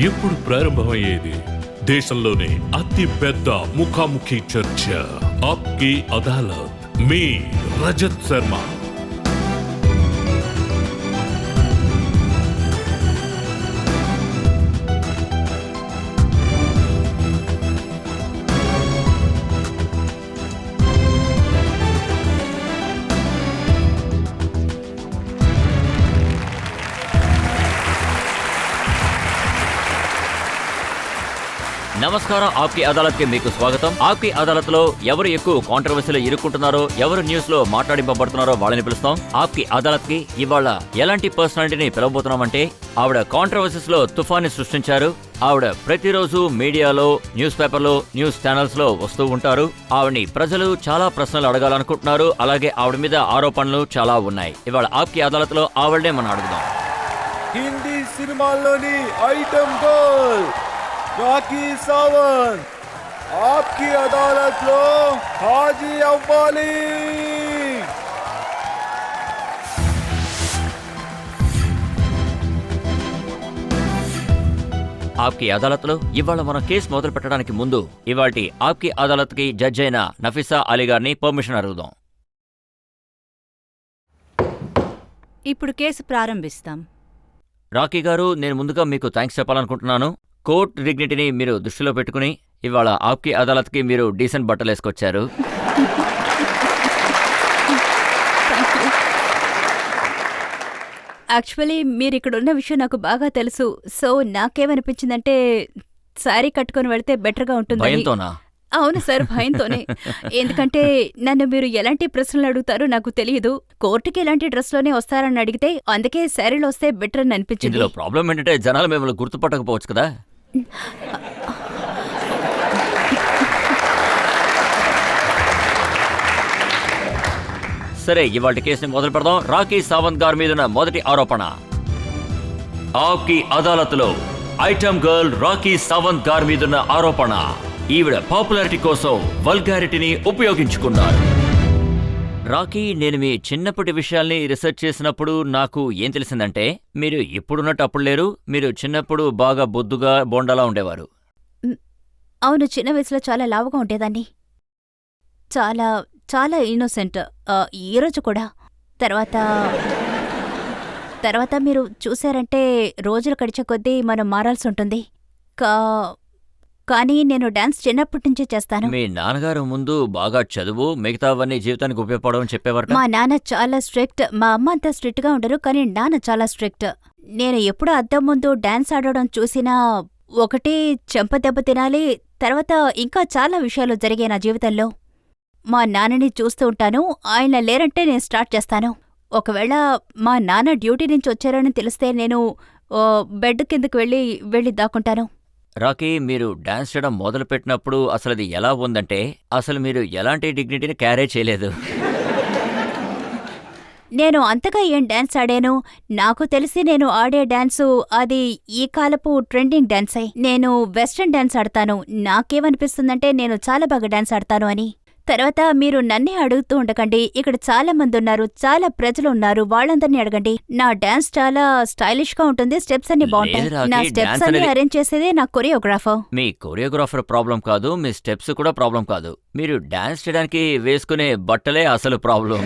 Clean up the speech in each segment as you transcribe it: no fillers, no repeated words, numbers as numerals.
ఇప్పుడు ప్రారంభమయ్యేది దేశంలోనే అతి పెద్ద ముఖాముఖి చర్చ. ఆప్కి అదాలత్. మీ రజత్ శర్మ. నమస్కారం. ఆప్కి అదాలత్కి మీకు స్వాగతం. ఆప్కి అదాలత్ లో ఎవరు ఎక్కువ కాంట్రవర్సీలో ఇరుక్కుంటున్నారో, ఎవరు న్యూస్ లో మాట్లాడింపబడుతున్నారో వాళ్ళని పిలుస్తాం. ఆప్కి అదాలత్ కి ఇవాళ ఎలాంటి పర్సనాలిటీని పిలవబోతున్నామంటే, ఆవిడ కాంట్రవర్సీస్ లో తుఫాన్ని సృష్టించారు. ఆవిడ ప్రతిరోజు మీడియాలో, న్యూస్ పేపర్లో, న్యూస్ ఛానల్స్ లో వస్తూ ఉంటారు. ఆవిడని ప్రజలు చాలా ప్రశ్నలు అడగాలనుకుంటున్నారు. అలాగే ఆవిడ మీద ఆరోపణలు చాలా ఉన్నాయి. ఇవాళ ఆప్కి అదాలత్ లో ఆవిడనే మనం అడుగుదాం. హిందీ సినిమాల్లోని ఐటమ్ గర్ల్ రాఖీ సావంత్ ఆప్కి అదాలత్ లో హాజీ అవ్వాలి. ఆప్కి అదాలత్ లో ఇవాళ మనం కేసు మొదలు పెట్టడానికి ముందు ఇవాటి ఆప్కి అదాలత్ కి జడ్జి అయిన నఫీసా అలీ గారిని పర్మిషన్ అడుగుదాం. ఇప్పుడు కేసు ప్రారంభిస్తాం. రాఖీ గారు, నేను ముందుగా మీకు థ్యాంక్స్ చెప్పాలనుకుంటున్నాను. కోర్ట్ డిగ్నిటీని మీరు దృష్టిలో పెట్టుకుని ఇవాళ ఆప్కి అదాలత్కి మీరు డీసెంట్ బట్టలు వేసుకొచ్చారు. యాక్చువల్లీ మీరు ఇక్కడ ఉన్న విషయం నాకు బాగా తెలుసు. సో నాకేమనిపించిందంటే శారీ కట్టుకొని వెళ్తే బెటర్గా ఉంటుంది. భయంతోనా? అవును సార్, భయంతోనే. ఎందుకంటే నన్ను మీరు ఎలాంటి ప్రశ్నలు అడుగుతారో నాకు తెలియదు. కోర్టుకి ఎలాంటి డ్రెస్లోనే వస్తారని అడిగితే అందుకే శారీలో వస్తే బెటర్ అని అనిపించింది. ఇందులో ప్రాబ్లం ఏంటంటే జనాలు మిమ్మల్ని గుర్తుపట్టకపోవచ్చు కదా. సరే, ఇవాళ కేసుని మొదలు పెడదాం. రాఖీ సావంత్ గారి మీద మొదటి ఆరోపణ. ఆప్కి అదాలత్ లో ఐటమ్ గర్ల్ రాఖీ సావంత్ గారి మీద ఆరోపణ. ఈవిడ పాపులారిటీ కోసం వల్గారిటీని ఉపయోగించుకున్నారు. రాఖీ, నేను మీ చిన్నప్పటి విషయాల్ని రీసెర్చ్ చేసినప్పుడు నాకు ఏం తెలిసిందంటే, మీరు ఇప్పుడున్నట్టు అప్పుడు లేరు. మీరు చిన్నప్పుడు బాగా బొద్దుగా బోండాలా ఉండేవారు. అవును, చిన్న వయసులో చాలా లావుగా ఉండేదాన్ని. చాలా చాలా ఇన్నోసెంట్. ఈరోజు కూడా. తర్వాత మీరు చూశారంటే రోజులు గడిచే కొద్దీ మనం మారాల్సి ఉంటుంది. కానీ నేను డాన్స్ చిన్నప్పటి నుంచే చేస్తాను. మీ నాన్నగారు ముందు బాగా చదువు, మిగతావన్నీ జీవితానికి ఉపయోగపడవని చెప్పేవారు. మా నాన్న చాలా స్ట్రిక్ట్. మా అమ్మ అంతా స్ట్రిక్ట్ గా ఉండరు, కానీ నాన్న చాలా స్ట్రిక్ట్. నేను ఎప్పుడు అద్దం ముందు డాన్స్ ఆడడం చూసినా ఒకటి చెంప దెబ్బ తినాలి. తర్వాత ఇంకా చాలా విషయాలు జరిగాయి నా జీవితంలో. మా నాన్నని చూస్తూ ఉంటాను. ఆయన లేరంటే నేను స్టార్ట్ చేస్తాను. ఒకవేళ మా నాన్న డ్యూటీ నుంచి వచ్చారని తెలిస్తే నేను బెడ్ కిందకి వెళ్ళి దాక్కుంటాను. రాఖీ, మీరు డాన్స్ చేయడం మొదలుపెట్టినప్పుడు అసలు అది ఎలా ఉందంటే, అసలు మీరు ఎలాంటి డిగ్నిటీని క్యారీ చేయలేదు. నేను అంతగా ఏం డాన్స్ ఆడాను? నాకు తెలిసి నేను ఆడే డాన్సు అది ఈ కాలపు ట్రెండింగ్ డాన్సే. నేను వెస్ట్రన్ డాన్స్ ఆడతాను. నాకేమనిపిస్తుందంటే నేను చాలా బాగా డాన్స్ ఆడతాను అని. తర్వాత మీరు నన్నే అడుగుతూ ఉండకండి. ఇక్కడ చాలా మంది ఉన్నారు, చాలా ప్రజలు ఉన్నారు, వాళ్ళందరినీ అడగండి. నా డాన్స్ చాలా స్టైలిష్ గా ఉంటుంది. స్టెప్స్ అన్ని బాగుంటాయి. నా స్టెప్స్ అన్ని అరేంజ్ చేసేదే నా కొరియోగ్రాఫర్. మీ కొరియోగ్రాఫర్ ప్రాబ్లం కాదు, మీ స్టెప్స్ కూడా ప్రాబ్లం కాదు. మీరు డాన్స్ చేయడానికి వేసుకునే బట్టలే అసలు ప్రాబ్లం.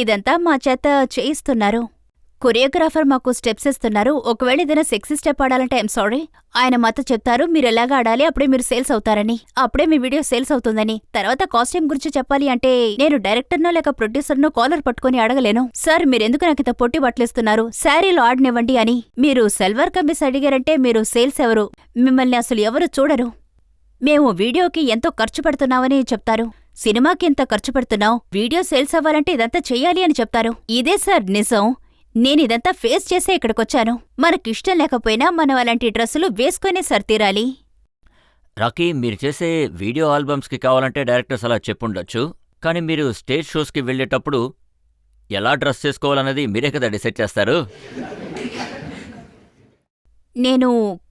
ఇదంతా మా చేత చేయిస్తున్నారు. కొరియోగ్రాఫర్ మాకు స్టెప్స్ ఇస్తున్నారు. ఒకవేళ ఏదైనా సెక్సీ స్టెప్ ఆడాలంటే ఐఎమ్ సారీ. ఆయన మాతో చెప్తారు మీరు ఎలాగా ఆడాలి, అప్పుడే మీరు సేల్స్ అవుతారని, అప్పుడే మీ వీడియో సేల్స్ అవుతుందని. తర్వాత కాస్ట్యూమ్ గురించి చెప్పాలి అంటే నేను డైరెక్టర్నో లేక ప్రొడ్యూసర్నో కాలర్ పట్టుకుని అడగలేను. సార్, మీరెందుకు నాకు ఇంత పొట్టి బట్టలిస్తున్నారు, శారీలో ఆడనివ్వండి అని. మీరు సల్వార్ కమీస్ అడిగారంటే మీరు సేల్స్ ఎవరు? మిమ్మల్ని అసలు ఎవరు చూడరు. మేము వీడియోకి ఎంతో ఖర్చు పెడుతున్నామని చెప్తారు. సినిమాకి ఎంత ఖర్చు పెడుతున్నావు, వీడియో సేల్స్ అవ్వాలంటే ఇదంతా చెయ్యాలి అని చెప్తారు. ఇదే సార్ నిజం. నేనిదంతా ఫేస్ చేసే ఇక్కడికొచ్చాను. మనకిష్టం లేకపోయినా మనం అలాంటి డ్రెస్సులు వేసుకునే సర్తీరాలి. రాఖీ, మీరు చేసే వీడియో ఆల్బమ్స్కి కావాలంటే డైరెక్టర్స్ అలా చెప్పుండొచ్చు. కానీ మీరు స్టేజ్ షోస్కి వెళ్ళేటప్పుడు ఎలా డ్రెస్ చేసుకోవాలన్నది మీరే కదా డిసైడ్ చేస్తారు. నేను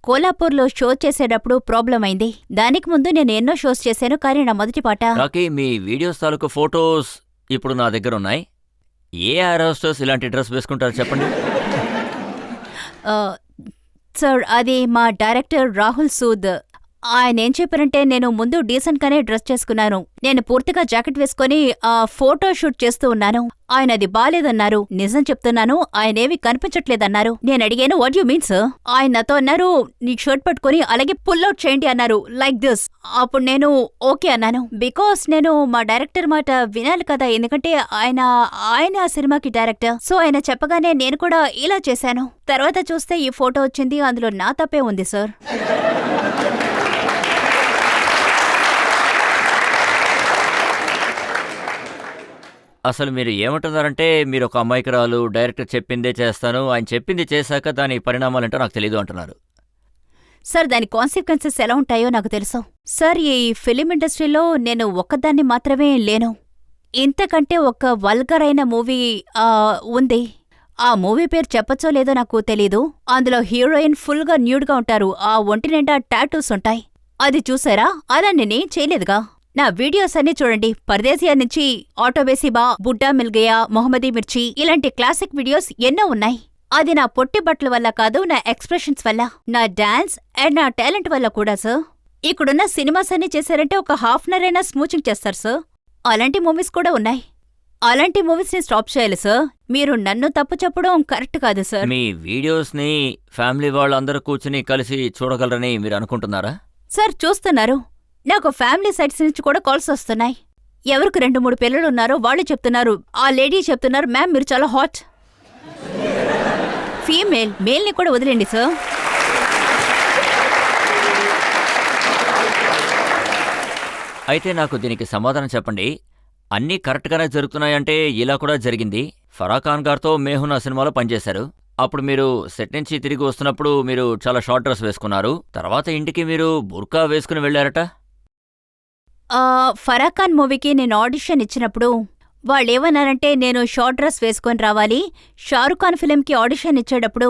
కోలాపూర్లో షో చేసేటప్పుడు ప్రాబ్లం అయింది. దానికి ముందు నేను ఎన్నో షోస్ చేశాను, కానీ నా మొదటి పాట. రాఖీ, మీ వీడియోస్ తాలూకు ఫొటోస్ ఇప్పుడు నా దగ్గర ఉన్నాయి. ఏ ఎయిర్ హోస్టెస్ ఇలాంటి డ్రెస్ వేసుకుంటారు చెప్పండి. సార్ అది మా డైరెక్టర్ రాహుల్ సూద్. ఆయన ఏం చెప్పారంటే నేను ముందు డీసెంట్ గానే డ్రెస్ చేసుకున్నాను. నేను పూర్తిగా జాకెట్ వేసుకుని ఫోటో షూట్ చేస్తూ ఉన్నాను. ఆయన అది బాలేదన్నారు. నిజం చెప్తున్నాను, ఆయనేవి కనిపించట్లేదన్నారు. నేను అడిగాను వాట్ యు మీన్ సార్? ఆయన నాతో అన్నారు నీ షర్ట్ పట్టుకుని అలాగే పుల్ అవుట్ చేయండి అన్నారు, లైక్ దిస్. అప్పుడు నేను ఓకే అన్నాను. బికాస్ నేను మా డైరెక్టర్ మాట వినాలి కదా, ఎందుకంటే ఆయన ఆ సినిమాకి డైరెక్టర్. సో ఆయన చెప్పగానే నేను కూడా ఇలా చేశాను. తర్వాత చూస్తే ఈ ఫోటో వచ్చింది, అందులో నా తప్పే ఉంది సార్. అసలు మీరు ఏమంటున్నారంటే మీరు ఒక అమాయకురాలు, డైరెక్టర్ చెప్పిందే చేస్తాను, ఆయన చెప్పింది చేశాక దాని పరిణామాలంటో నాకు తెలీదు అంటున్నారు. సార్ దాని కాన్సిక్వెన్సెస్ ఎలా ఉంటాయో నాకు తెలుసు. సార్ ఈ ఫిలిం ఇండస్ట్రీలో నేను ఒక్కదాన్ని మాత్రమే లేను. ఇంతకంటే ఒక వల్గర్ అయిన మూవీ ఉంది. ఆ మూవీ పేరు చెప్పచ్చో లేదో నాకు తెలీదు. అందులో హీరోయిన్ ఫుల్గా న్యూడ్గా ఉంటారు. ఆ ఒంటి నిండా టాటూస్ ఉంటాయి. అది చూసారా? అలా నేనేం చేయలేదుగా. నా వీడియోస్ అన్ని చూడండి. పర్దేశియా నుంచి ఆటోబేసిబా, బుడ్డా మిల్గయా, మొహమ్మదీ మిర్చి ఇలాంటి క్లాసిక్ వీడియోస్ ఎన్నో ఉన్నాయి. అది నా పొట్టి బట్టల వల్ల కాదు, నా ఎక్స్ప్రెషన్స్ వల్ల, నా డాన్స్ అండ్ నా టాలెంట్ వల్ల కూడా సార్. ఇక్కడున్న సినిమాస్ అన్ని చేశారంటే ఒక హాఫ్ అన్ అవర్ అయినా స్మూచింగ్ చేస్తారు సార్. అలాంటి మూవీస్ కూడా ఉన్నాయి. అలాంటి మూవీస్ ని స్టాప్ చేయాలి సార్. మీరు నన్ను తప్పు చెప్పడం కరెక్ట్ కాదు సార్. మీ వీడియోస్ని ఫ్యామిలీ వాళ్ళందరూ కూర్చుని కలిసి చూడగలరని మీరు అనుకుంటున్నారా? సార్ చూస్తున్నారు. నాకు ఫ్యామిలీ సైట్స్ నుంచి కూడా కాల్స్ వస్తున్నాయి. ఎవరికి 2-3 పిల్లలున్నారో వాళ్ళు చెప్తున్నారు, ఆ లేడీ చెప్తున్నారు మ్యామ్ మీరు చాలా హాట్. మేల్ని కూడా వదిలేండి సార్. అయితే నాకు దీనికి సమాధానం చెప్పండి. అన్నీ కరెక్ట్గానే జరుగుతున్నాయంటే ఇలా కూడా జరిగింది. ఫరాఖాన్ గారితో మేహునా సినిమాలో పనిచేశారు. అప్పుడు మీరు సెట్ నుంచి తిరిగి వస్తున్నప్పుడు మీరు చాలా షార్ట్ డ్రెస్ వేసుకున్నారు. తర్వాత ఇంటికి మీరు బుర్కా వేసుకుని వెళ్లారట. ఫరాఖాన్ మూవీకి నేను ఆడిషన్ ఇచ్చినప్పుడు వాళ్ళేమన్నారంటే నేను షార్ట్ డ్రెస్ వేసుకొని రావాలి. షారుఖ్ ఖాన్ ఫిలింకి ఆడిషన్ ఇచ్చేటప్పుడు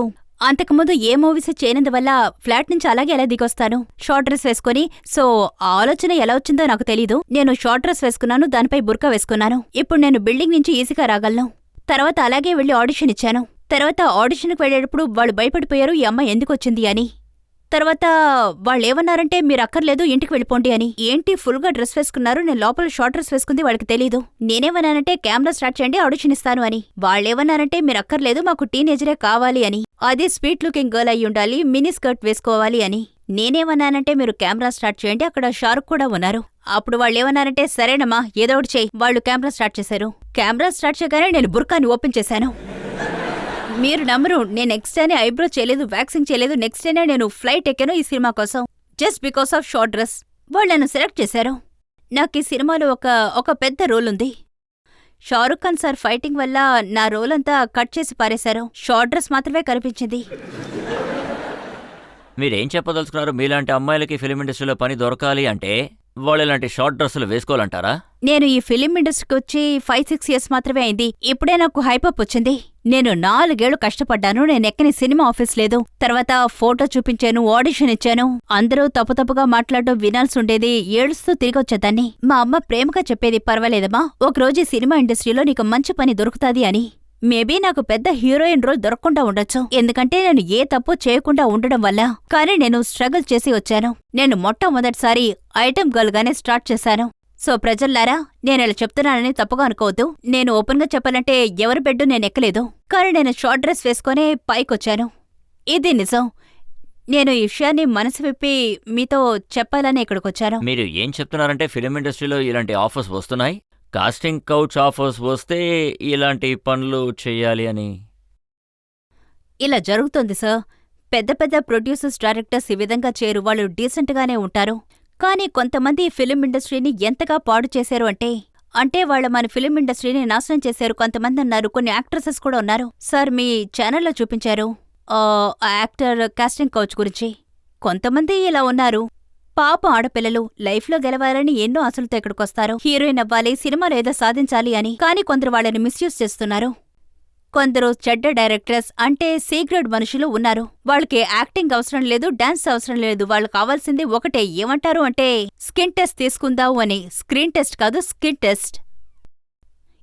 అంతకుముందు ఏ మూవీస్ చేయనందువల్ల ఫ్లాట్ నుంచి అలాగే ఎలా దిగొస్తాను షార్ట్ డ్రెస్ వేసుకుని. సో ఆ ఆలోచన ఎలా వచ్చిందో నాకు తెలీదు. నేను షార్ట్ డ్రెస్ వేసుకున్నాను, దానిపై బుర్కా వేసుకున్నాను. ఇప్పుడు నేను బిల్డింగ్ నుంచి ఈజీగా రాగలను. తర్వాత అలాగే వెళ్లి ఆడిషన్ ఇచ్చాను. తర్వాత ఆడిషన్కి వెళ్ళేటప్పుడు వాళ్ళు భయపడిపోయారు ఈ అమ్మాయి ఎందుకొచ్చింది అని. తర్వాత వాళ్ళేమన్నారంటే మీరు అక్కర్లేదు ఇంటికి వెళ్ళిపోండి అని. ఏంటి ఫుల్గా డ్రెస్ వేసుకున్నారు, నేను లోపల షార్ట్ డ్రెస్ వేసుకుంది వాళ్ళకి తెలీదు. నేనేమన్నానంటే కెమెరా స్టార్ట్ చేయండి ఆడిషన్ ఇస్తాను అని. వాళ్ళేమన్నారంటే మీరు అక్కర్లేదు మాకు టీనేజరే కావాలి అని. అది స్వీట్ లుకింగ్ గర్ల్ అయి ఉండాలి, మినీ స్కర్ట్ వేసుకోవాలి అని. నేనేమన్నానంటే మీరు కెమెరా స్టార్ట్ చేయండి, అక్కడ షారుఖ్ కూడా ఉన్నారు. అప్పుడు వాళ్ళేమన్నారంటే సరేనమ్మా ఏదో ఒకటి చేయి. వాళ్ళు కెమెరా స్టార్ట్ చేశారు. కెమెరా స్టార్ట్ చేయగానే నేను బుర్కాని ఓపెన్ చేశాను. మీరు నమ్మరు, నేను నెక్స్ట్ డేనే ఐబ్రో చేయలేదు, వ్యాక్సింగ్ చేయలేదు. నెక్స్ట్ డేనే నేను ఫ్లైట్ ఎక్కాను ఈ సినిమా కోసం, just because of short dress. వాళ్ళు నన్ను సెలెక్ట్ చేశారు. నాకు ఈ సినిమాలో ఒక పెద్ద రోల్ ఉంది. షారుఖ్ ఖాన్ సార్ ఫైటింగ్ వల్ల నా రోల్ అంతా కట్ చేసి పారేశారు. షార్ట్ డ్రెస్ మాత్రమే కనిపించింది. మీరేం చెప్పదలుచుకున్నారు? మీలాంటి అమ్మాయిలకి ఫిలిం ఇండస్ట్రీలో పని దొరకాలి అంటే వాళ్ళు ఇలాంటి షార్ట్ డ్రెస్సులు వేసుకోవాలంటారా? నేను ఈ ఫిలిం ఇండస్ట్రీకి వచ్చి 5-6 ఇయర్స్ మాత్రమే అయింది. ఇప్పుడే నాకు హైపప్ వచ్చింది. నేను 4 ఏళ్లు కష్టపడ్డాను. నేను ఎక్కని సినిమా ఆఫీస్ లేదు. తర్వాత ఫోటో చూపించాను, ఆడిషన్ ఇచ్చాను. అందరూ తప్పుగా మాట్లాడడం వినాల్సి ఉండేది. ఏడుస్తూ తిరిగొచ్చేదాన్ని. మా అమ్మ ప్రేమగా చెప్పేది, పర్వాలేదమ్మా ఒకరోజు ఈ సినిమా ఇండస్ట్రీలో నీకు మంచి పని దొరుకుతాది అని. మేబీ నాకు పెద్ద హీరోయిన్ రోల్ దొరకకుండా ఉండొచ్చు, ఎందుకంటే నేను ఏ తప్పు చేయకుండా ఉండడం వల్ల. కానీ నేను స్ట్రగుల్ చేసి వచ్చాను. నేను మొట్టమొదటిసారి ఐటెం గర్ల్ గానే స్టార్ట్ చేశాను. సో ప్రజల్లారా, నేను ఇలా చెప్తున్నానని తప్పుగా అనుకోవద్దు. నేను ఓపెన్ గా చెప్పాలంటే ఎవరి బెడ్ నేను ఎక్కలేదు, కానీ నేను షార్ట్ డ్రెస్ వేసుకునే పైకొచ్చాను. ఇది నిజం. నేను ఈ విషయాన్ని మనసు విప్పి మీతో చెప్పాలని ఇక్కడికొచ్చాను. మీరు ఏం చెప్తున్నారంటే ఫిలిం ఇండస్ట్రీలో ఇలాంటి ఆఫర్స్ వస్తున్నాయి, కాస్టింగ్ కౌచ్ ఆఫర్స్ వస్తే ఇలాంటి పనులు చెయ్యాలి అని. ఇలా జరుగుతుంది సార్. పెద్ద పెద్ద ప్రొడ్యూసర్స్, డైరెక్టర్స్ ఈ విధంగా చేయరు. వాళ్ళు డీసెంట్గానే ఉంటారు. కానీ కొంతమంది ఫిలిం ఇండస్ట్రీని ఎంతగా పాడు చేశారు అంటే వాళ్ళ మన ఫిలిం ఇండస్ట్రీని నాశనం చేశారు. కొంతమంది ఉన్నారు, కొన్ని యాక్ట్రెసెస్ కూడా ఉన్నారు. సార్ మీ ఛానల్లో చూపించారు ఆ యాక్టర్ కాస్టింగ్ కౌచ్ గురించి. కొంతమంది ఇలా ఉన్నారు, పాపం ఆడపిల్లలు లైఫ్లో గెలవాలని ఎన్నో ఆశలతో ఇక్కడికొస్తారు. హీరోయిన్ అవ్వాలి, సినిమాలో ఏదో సాధించాలి అని. కానీ కొందరు వాళ్ళని మిస్యూజ్ చేస్తున్నారు. కొందరు చెడ్డ డైరెక్టర్స్ అంటే సీక్రెట్ మనుషులు ఉన్నారు. వాళ్ళకి యాక్టింగ్ అవసరం లేదు, డాన్స్ అవసరం లేదు. వాళ్ళకి కావాల్సింది ఒకటే, ఏమంటారు అంటే స్కిన్ టెస్ట్ తీసుకుందావు అని. స్క్రీన్ టెస్ట్ కాదు, స్కిన్ టెస్ట్.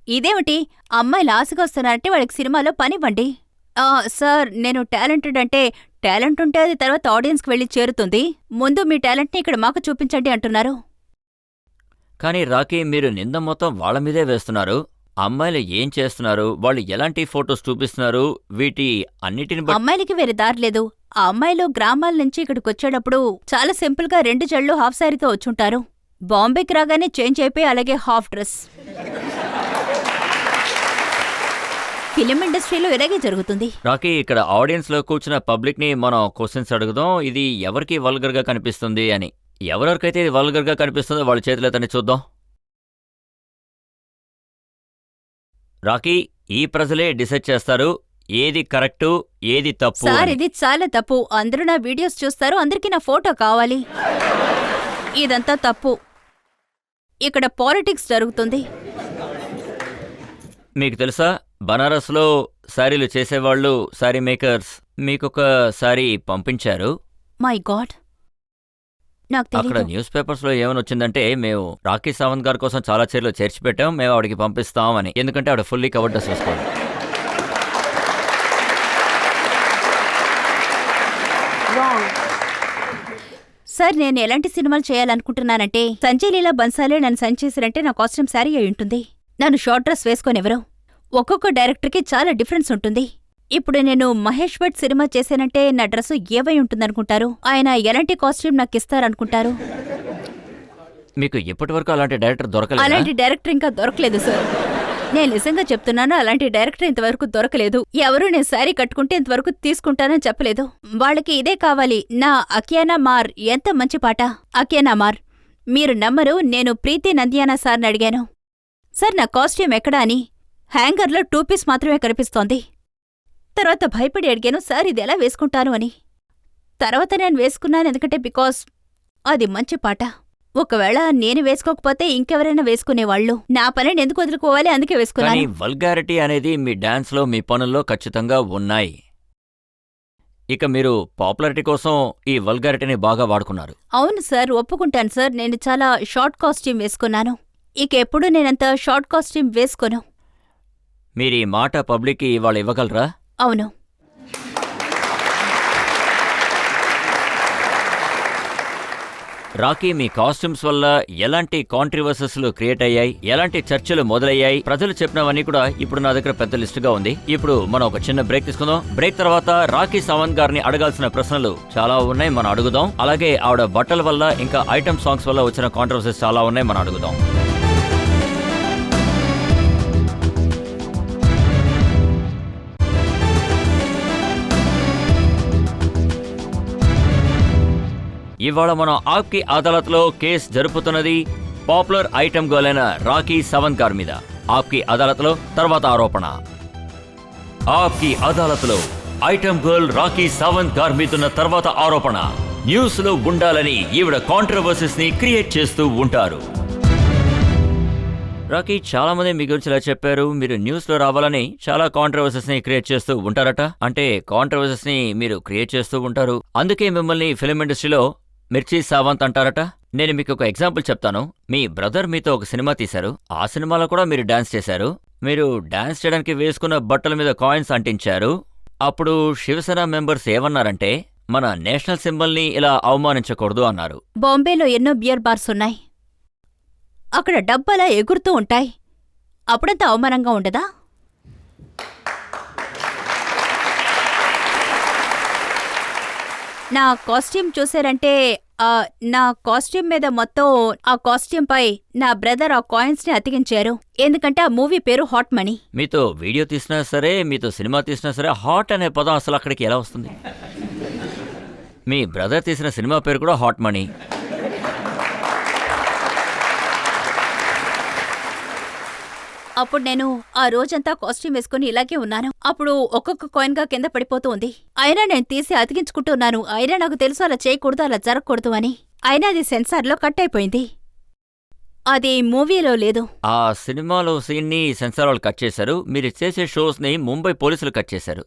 ఇదేమిటి, అమ్మాయిలు ఆశగా వస్తున్నారంటే వాళ్ళకి సినిమాలో పనివ్వండి. సార్ నేను టాలెంటెడ్ అంటే టాలెంట్ ఉంటే అది తర్వాత ఆడియన్స్కి వెళ్ళి చేరుతుంది. ముందు మీ టాలెంట్ని ఇక్కడ మాకు చూపించండి అంటున్నారు. కానీ రాకీ, మీరు నింద మొత్తం వాళ్ళ మీదే వేస్తున్నారు. అమ్మాయిలు ఏం చేస్తున్నారు, వాళ్ళు ఎలాంటి ఫొటోస్ చూపిస్తున్నారు, వీటి అన్నిటిని అమ్మాయిలకి వేరే దారి లేదు. ఆ అమ్మాయిలు గ్రామాల నుంచి ఇక్కడికి వచ్చేటప్పుడు చాలా సింపుల్గా 2 జళ్ళు హాఫ్ శారీతో వచ్చుంటారు. బాంబేకి రాగానే చేంజ్ అయిపోయి అలాగే హాఫ్ డ్రెస్. ఫిలిం ఇండస్ట్రీలో ఇలాగే జరుగుతుంది. రాకీ, ఇక్కడ ఆడియన్స్ లో కూర్చున్న పబ్లిక్ ని మనం క్వశ్చన్స్ అడుగుదాం, ఇది ఎవరికి వల్గర్ గా కనిపిస్తుంది అని. ఎవరెవరికైతే ఇది వల్గర్ గా కనిపిస్తుందో వాళ్ళ చేతిలో తన్ని చూద్దాం. రాకీ, ఈ ప్రజలే డిసైడ్ చేస్తారు ఏది కరెక్టు ఏది తప్పు సార్, అని. ఇది చాలా తప్పు. అందరూ నా వీడియోస్ చూస్తారు, అందరికీ నా ఫోటో కావాలి. ఇదంతా తప్పు. ఇక్కడ పాలిటిక్స్ జరుగుతుంది. మీకు తెలుసా, బనారస్లో శారీలు చేసేవాళ్ళు, శారీ మేకర్స్ మీకొక శారీ పంపించారు. మై గాడ్, నాకు అక్కడ తెలీదు. న్యూస్ పేపర్స్ లో ఏమని వచ్చిందంటే, మేము రాకీ సావంత్ గారి కోసం చాలా చీరలు చేర్చి పెట్టాం, మేము ఆవిడకి పంపిస్తాం అని. ఎందుకంటే ఆవిడ ఫుల్లీ కవర్డ్ డ్రెస్ వేసుకోండి. సార్, నేను ఎలాంటి సినిమాలు చేయాలనుకుంటున్నానంటే, సంజయ్ లీలా బన్సాలే నన్ను సెండ్ చేసిరంటే నా కాస్ట్యూమ్ శారీ అయి ఉంటుంది. నన్ను షార్ట్ డ్రెస్ వేసుకొనివ్వరు. ఒక్కొక్క డైరెక్టర్కి చాలా డిఫరెన్స్ ఉంటుంది. ఇప్పుడు నేను మహేష్ భట్ సినిమా చేశానంటే నా డ్రెస్సు ఏవై ఉంటుందనుకుంటారు? ఆయన ఎలాంటి కాస్ట్యూమ్ నాకు ఇస్తారనుకుంటారు? మీకు ఇప్పటివరకు అలాంటి డైరెక్టర్ దొరకలేదు? అలాంటి డైరెక్టర్ ఇంకా దొరకలేదు సార్. నేను నిజంగా చెప్తున్నాను, అలాంటి డైరెక్టర్ ఇంతవరకు దొరకలేదు. ఎవరు నేను శారీ కట్టుకుంటే ఇంతవరకు తీసుకుంటానని చెప్పలేదు. వాళ్ళకి ఇదే కావాలి. నా అక్యానా మార్ ఎంత మంచి పాట. అక్యానా మార్, మీరు నమ్మరు, నేను ప్రీతి నందియానా సార్ని అడిగాను, సార్ నా కాస్ట్యూమ్ ఎక్కడా అని. హ్యాంగర్లో 2 పీస్ మాత్రమే కనిపిస్తోంది. తర్వాత భయపడి అడిగాను, సార్ ఇది ఎలా వేసుకుంటాను అని. తర్వాత నేను వేసుకున్నాను, ఎందుకంటే బికాస్ అది మంచి పాట. ఒకవేళ నేను వేసుకోకపోతే ఇంకెవరైనా వేసుకునేవాళ్ళు. నా పనిని ఎందుకు వదులుకోవాలి, అందుకే కానీ వేసుకున్నాను. వల్గారిటీ అనేది మీ డాన్స్ లో, మీ పనుల్లో ఖచ్చితంగా ఉన్నాయి. ఇక మీరు పాపులారిటీ కోసం ఈ వల్గారిటీని బాగా వాడుకున్నారు. అవును సార్, ఒప్పుకుంటాను సార్. నేను చాలా షార్ట్ కాస్ట్యూమ్ వేసుకున్నాను. ఇక ఎప్పుడు నేనంత షార్ట్ కాస్ట్యూమ్ వేసుకోను. మీరు ఈ మాట పబ్లిక్కి ఇవాళ ఇవ్వగలరా? అవును. రాకీ, మీ కాస్ట్యూమ్స్ వల్ల ఎలాంటి కాంట్రవర్సెస్లు క్రియేట్ అయ్యాయి, ఎలాంటి చర్చలు మొదలయ్యాయి, ప్రజలు చెప్పినవన్నీ కూడా ఇప్పుడు నా దగ్గర పెద్ద లిస్టుగా ఉంది. ఇప్పుడు మనం ఒక చిన్న బ్రేక్ తీసుకుందాం. బ్రేక్ తర్వాత రాకీ సావంత్ గారిని అడగాల్సిన ప్రశ్నలు చాలా ఉన్నాయి, మనం అడుగుదాం. అలాగే ఆవిడ బట్టల వల్ల, ఇంకా ఐటమ్ సాంగ్స్ వల్ల వచ్చిన కాంట్రవర్సీస్ చాలా ఉన్నాయి, మనం అడుగుదాం. ఇవాళ మనం ఆప్కి అదాలత్లో కేసు జరుపుతున్నది పాపులర్ ఐటమ్ గర్ల్ అయిన రాకీ సావంత్ గారి మీద. ఆప్కి అదాలత్లో తర్వాత ఆరోపణ. ఆప్కి అదాలత్లో ఐటమ్ గర్ల్ రాకీ సావంత్ గారి మీదున్న తర్వాత ఆరోపణ. న్యూస్ లో ఉండాలని ఈవిడ కాంట్రవర్సీస్ ని క్రియేట్ చేస్తూ ఉంటారు. రాకీ, చాలా మంది మీ గురించి ఇలా చెప్పారు, మీరు న్యూస్ లో రావాలని చాలా కాంట్రవర్సీస్ ని క్రియేట్ చేస్తూ ఉంటారట. అంటే కాంట్రవర్సీస్ ని మీరు క్రియేట్ చేస్తూ ఉంటారు, అందుకే మిమ్మల్ని ఫిలిం ఇండస్ట్రీలో మిర్చి సావంత్ అంటారట. నేను మీకు ఒక ఎగ్జాంపుల్ చెప్తాను. మీ బ్రదర్ మీతో ఒక సినిమా తీశారు, ఆ సినిమాలో కూడా మీరు డాన్స్ చేశారు. మీరు డాన్స్ చేయడానికి వేసుకున్న బట్టల మీద కాయిన్స్ అంటించారు. అప్పుడు శివసేన మెంబర్స్ ఏమన్నారంటే, మన నేషనల్ సింబల్ని ఇలా అవమానించకూడదు అన్నారు. బాంబేలో ఎన్నో బియర్ బార్స్ ఉన్నాయి, అక్కడ డబ్బలా ఎగురుతూ ఉంటాయి. అప్పుడంత అవమానంగా ఉండదా? నా కాస్ట్యూమ్ చూసారంటే, నా కాస్ట్యూమ్ మీద మొత్తం ఆ కాస్ట్యూమ్ పై నా బ్రదర్ ఆ కాయిన్స్ ని అతికించారు. ఎందుకంటే ఆ మూవీ పేరు హాట్ మనీ. మీతో వీడియో తీసినా సరే, మీతో సినిమా తీసినా సరే, హాట్ అనే పదం అసలు అక్కడికి ఎలా వస్తుంది? మీ బ్రదర్ తీసిన సినిమా పేరు కూడా హాట్ మనీ. అప్పుడు నేను ఆ రోజంతా కాస్ట్యూమ్ వేసుకుని ఇలాగే ఉన్నాను. అప్పుడు ఒక్కొక్క కాయిన్ గా కింద పడిపోతూ ఉంది. అయినా నేను తీసి అతికించుకుంటున్నాను. అయినా నాకు తెలుసు అలా చేయకూడదు, అలా జరగకూడదు అని. అయినా అది సెన్సార్లో కట్ అయిపోయింది. అది మూవీలో లేదు. ఆ సినిమాలో సీన్ని సెన్సార్ వాళ్ళు కట్ చేశారు. మీరు చేసే షోస్ని ముంబై పోలీసులు కట్ చేశారు.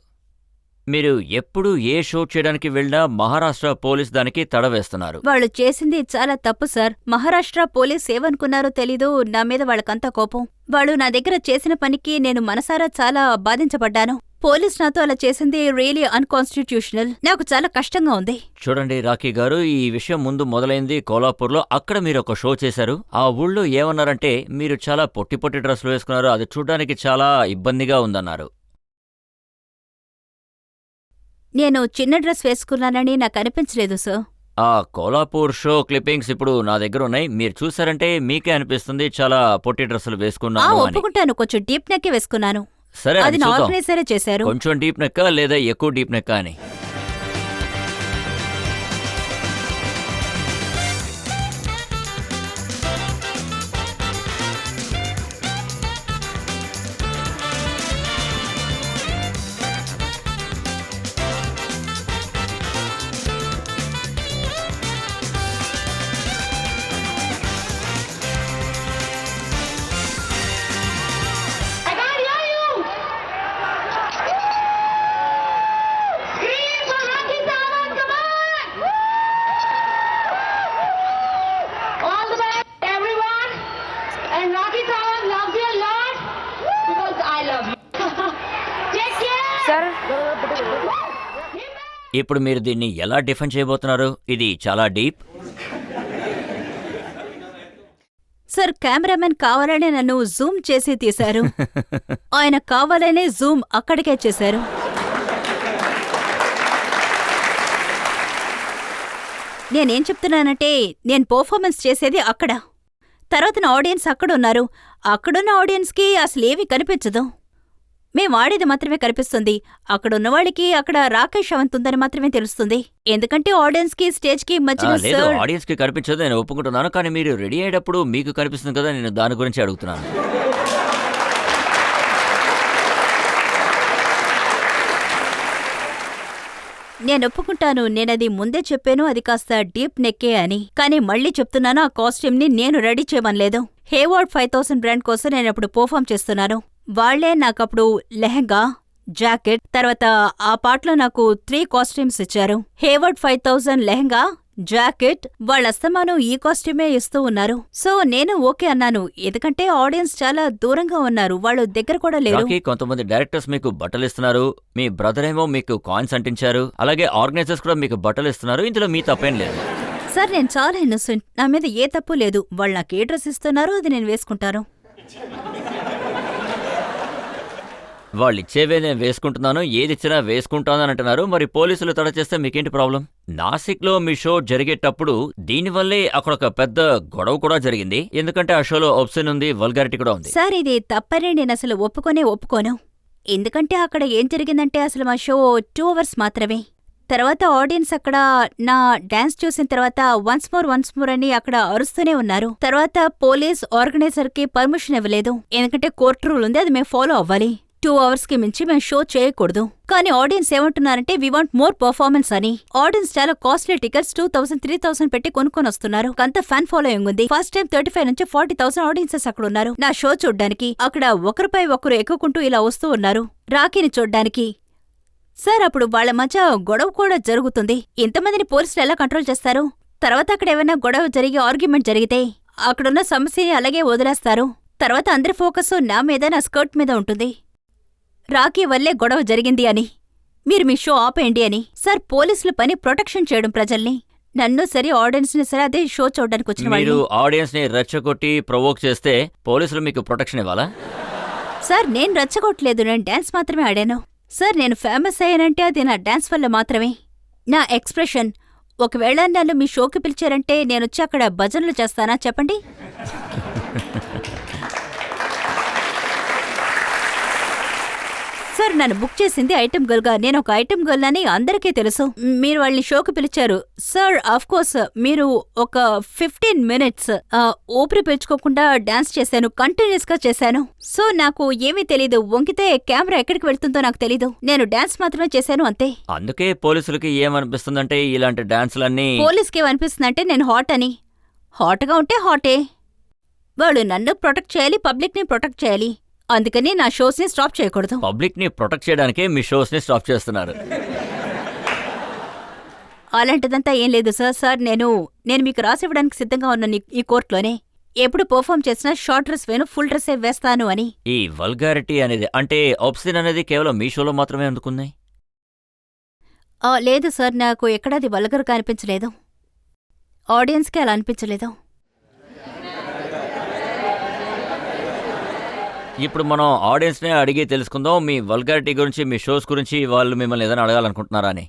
మీరు ఎప్పుడు ఏ షో చేయడానికి వెళ్ళినా మహారాష్ట్ర పోలీస్ దానికి తడ వేస్తున్నారు. వాళ్ళు చేసింది చాలా తప్పు సార్. మహారాష్ట్ర పోలీస్ ఏమనుకున్నారో తెలీదు, నా మీద వాళ్ళకంతా కోపం. వాళ్ళు నా దగ్గర చేసిన పనికి నేను మనసారా చాలా బాధించబడ్డాను. పోలీస్ నాతో అలా చేసింది రియలీ అన్కాన్స్టిట్యూషనల్. నాకు చాలా కష్టంగా ఉంది. చూడండి రాకీ గారు, ఈ విషయం ముందు మొదలైంది కోలాపూర్లో. అక్కడ మీరు ఒక షో చేశారు. ఆ ఊళ్ళో ఏమన్నారంటే మీరు చాలా పొట్టి పొట్టి డ్రెస్సులు వేసుకున్నారు, అది చూడడానికి చాలా ఇబ్బందిగా ఉందన్నారు. నేను చిన్న డ్రెస్ వేసుకున్నానని నాకు అనిపించలేదు సార్. ఆ కోలాపూర్ షో క్లిప్పింగ్స్ ఇప్పుడు నా దగ్గర ఉన్నాయి. మీరు చూసారంటే మీకే అనిపిస్తుంది చాలా పొట్టి డ్రెస్సులు వేసుకున్నాను అని. ఒప్పుకుంటాను, కొంచెం డీప్ నెక్ వేసుకున్నాను. సరే, అది నా ఆర్గనైజరే చేశారు. కొంచెం డీప్ నెక్క లేదా ఎక్కువ డీప్ నెక్క అని. I can't hear you. Scream for Rocky Sawant, come on! All the best, everyone. And Rocky Sawant loves you a lot because I love you. Take care. Sir. ఇప్పుడు మీరు దీన్ని ఎలా డిఫెండ్ చేయబోతున్నారు? ఇది చాలా డీప్. సార్, కెమెరామెన్ కావాలనే నన్ను Zoom చేసి తీశారు. ఆయన కావాలనే జూమ్ అక్కడికే చేశారు. నేనేం చెప్తున్నానంటే నేను పర్ఫార్మెన్స్ చేసేది అక్కడ. తర్వాత నా ఆడియన్స్ అక్కడున్నారు. అక్కడున్న ఆడియన్స్కి అసలేమీ కనిపించదు. మేం ఆడేది మాత్రమే కనిపిస్తుంది. అక్కడున్న వాళ్ళకి అక్కడ రాకేష్ సవంత్ ఉందని మాత్రమే తెలుస్తుంది. ఎందుకంటే ఆడియన్స్ కి స్టేజ్ కి మధ్యలో లేదు, ఆడియన్స్ కి కనిపించదు, నేను ఒప్పుకుంటున్నాను. కానీ మీరు రెడీ అయ్యేటప్పుడు మీకు కనిపిస్తుంది కదా, నేను దాని గురించి అడుగుతున్నాను. నేను ఒప్పుకుంటాను, నేనది ముందే చెప్పాను, అది కాస్త డీప్ నెక్కే అని. కానీ మళ్ళీ చెప్తున్నాను, ఆ కాస్ట్యూమ్ ని నేను రెడీ చేయమనలేదు. హేవార్డ్ 5000 బ్రాండ్ కోసం నేనప్పుడు పర్ఫామ్ చేస్తున్నాను. వాళ్లే నాకప్పుడు లెహంగా, జాకెట్, తర్వాత ఆ పాటలో నాకు 3 కాస్ట్యూమ్స్ ఇచ్చారు. హేవార్డ్ 5000 లెహంగా, జాకెట్, వాళ్ళ అస్తమానం ఈ కాస్ట్యూమే ఇస్తూ ఉన్నారు. సో నేను ఓకే అన్నాను, ఎందుకంటే ఆడియన్స్ చాలా దూరంగా ఉన్నారు, వాళ్ళు దగ్గర కూడా లేరు. కొంతమంది డైరెక్టర్స్ మీకు బట్టలు ఇస్తున్నారు, మీ బ్రదర్ ఏమో మీకు కాయిన్స్ అంటించారు, అలాగే ఆర్గనైజర్స్ కూడా మీకు బట్టలు ఇస్తున్నారు. ఇందులో మీ తప్పేం లేదు. సార్, నేను చాలా ఇన్నోసెంట్, నా మీద ఏ తప్పు లేదు. వాళ్ళు నాకు ఏ డ్రెస్ ఇస్తున్నారో అది నేను వేసుకుంటాను. వాళ్ళు ఇచ్చేవే నేను వేసుకుంటున్నాను, ఏది ఇచ్చినా వేసుకుంటాను అని అంటున్నారు. మరి పోలీసులు తడ చేస్తే మీకేంటి ప్రాబ్లం? నాసిక్లో మీ షో జరిగేటప్పుడు దీనివల్లే అక్కడ ఒక పెద్ద గొడవ కూడా జరిగింది. ఎందుకంటే ఆ షోలో ఆప్షన్ ఉంది, వల్గారిటీ కూడా ఉంది. సార్, ఇది తప్పని నేను అసలు ఒప్పుకోను. ఎందుకంటే అక్కడ ఏం జరిగిందంటే అసలు మా షో 2 అవర్స్ మాత్రమే. తర్వాత ఆడియన్స్ అక్కడ నా డాన్స్ చూసిన తర్వాత వన్స్ మోర్ అని అక్కడ అరుస్తూనే ఉన్నారు. తర్వాత పోలీస్ ఆర్గనైజర్ కి పర్మిషన్ ఇవ్వలేదు, ఎందుకంటే కోర్టు రూల్ ఉంది, అది మేము ఫాలో అవ్వాలి. 2 అవర్స్ కి మించి మేము షో చేయకూడదు. కానీ ఆడియన్స్ ఏమంటున్నారంటే వి వాంట్ మోర్ పర్ఫార్మెన్స్ అని. ఆడియన్స్ చాలా కాస్ట్లీ టికెట్స్ 2000, 3000 పెట్టి కొనుక్కొని వస్తున్నారు. అంత ఫ్యాన్ ఫాలోయింగ్ ఉంది. ఫస్ట్ టైం 35 నుంచి 40,000 ఆడియన్సెస్ అక్కడ ఉన్నారు నా షో చూడ్డానికి. అక్కడ ఒకరిపై ఒకరు ఎక్కుకుంటూ ఇలా వస్తూ ఉన్నారు రాకీని చూడ్డానికి. సార్, అప్పుడు వాళ్ల మధ్య గొడవ కూడా జరుగుతుంది. ఇంతమందిని పోలీసులు ఎలా కంట్రోల్ చేస్తారు? తర్వాత అక్కడ ఏమైనా గొడవ జరిగి ఆర్గ్యుమెంట్ జరిగితే అక్కడున్న సమస్యని అలాగే వదిలేస్తారు. తర్వాత అందరి ఫోకస్ నా మీద, నా స్కర్ట్ మీద ఉంటుంది. రాకీ వల్లే గొడవ జరిగింది అని, మీరు మీ షో ఆపేయండి అని. సార్, పోలీసుల పని ప్రొటెక్షన్ చేయడం ప్రజల్ని. నన్ను సరే, ఆడియన్స్ ని సరే, అదే షో చూడడానికి వచ్చిన మీరు ఆడియన్స్ ని రెచ్చగొట్టి ప్రొవోక్ చేస్తే పోలీసులు మీకు ప్రొటెక్షన్ ఇవ్వాలా? సార్, నేను రెచ్చగొట్టలేదు, నేను డాన్స్ మాత్రమే ఆడాను. సార్, నేను ఫేమస్ అయ్యానంటే అది నా డాన్స్ వల్ల మాత్రమే. నా ఎక్స్ప్రెషన్. ఒకవేళ నన్ను మీ షోకి పిలిచారంటే నేనొచ్చి అక్కడ భజనలు చేస్తానా చెప్పండి? సార్, నన్ను బుక్ చేసింది ఐటెం గర్ల్ గా. నేను ఒక ఐటెం గర్ల్ అని అందరికీ తెలుసు. మీరు వాళ్ళని షోకి పిలిచారు. సార్, ఆఫ్ కోర్స్ మీరు ఒక 15 మినిట్స్ ఊపిరి పీల్చుకోకుండా డాన్స్ చేశాను, కంటిన్యూస్ గా చేశాను. సో నాకు ఏమీ తెలీదు, వంగితే కెమెరా ఎక్కడికి వెళ్తుందో నాకు తెలీదు. నేను డాన్స్ మాత్రమే చేశాను, అంతే. అందుకే పోలీసులకి ఏమనిపిస్తుందంటే ఇలాంటి డాన్సులన్నీ పోలీస్కి ఏమనిపిస్తుందంటే నేను హాట్ అని. హాట్గా ఉంటే హాటే. వాళ్ళు నన్ను ప్రొటెక్ట్ చేయాలి, పబ్లిక్ ని ప్రొటెక్ట్ చేయాలి. అందుకని నా షోస్ ని స్టాప్ చేయకూడదు. పబ్లిక్ ని ప్రొటెక్ట్ చేయడానికే మీ షోస్ ని స్టాప్ చేస్తున్నారు. అలాంటిదంతా ఏం లేదు సార్. సార్, నేను మీకు రాసివ్వడానికి సిద్ధంగా ఉన్నాను ఈ కోర్టులోనే. ఎప్పుడు పర్ఫామ్ చేసినా షార్ట్ డ్రెస్ వేను, ఫుల్ డ్రెస్సే వేస్తాను అని. ఈ వల్గారిటీ అనేది అంటే ఆబ్సిన్ అనేది కేవలం మీ షోలో మాత్రమే అందుకుంది. లేదు సార్, నాకు ఎక్కడది వల్గర్గా అనిపించలేదు. ఆడియన్స్కి అలా అనిపించలేదు. ఇప్పుడు మనం ఆడియన్స్నే అడిగి తెలుసుకుందాం మీ వల్గారిటీ గురించి, మీ షోస్ గురించి వాళ్ళు మిమ్మల్ని ఏదైనా అడగాలనుకుంటున్నారా అని.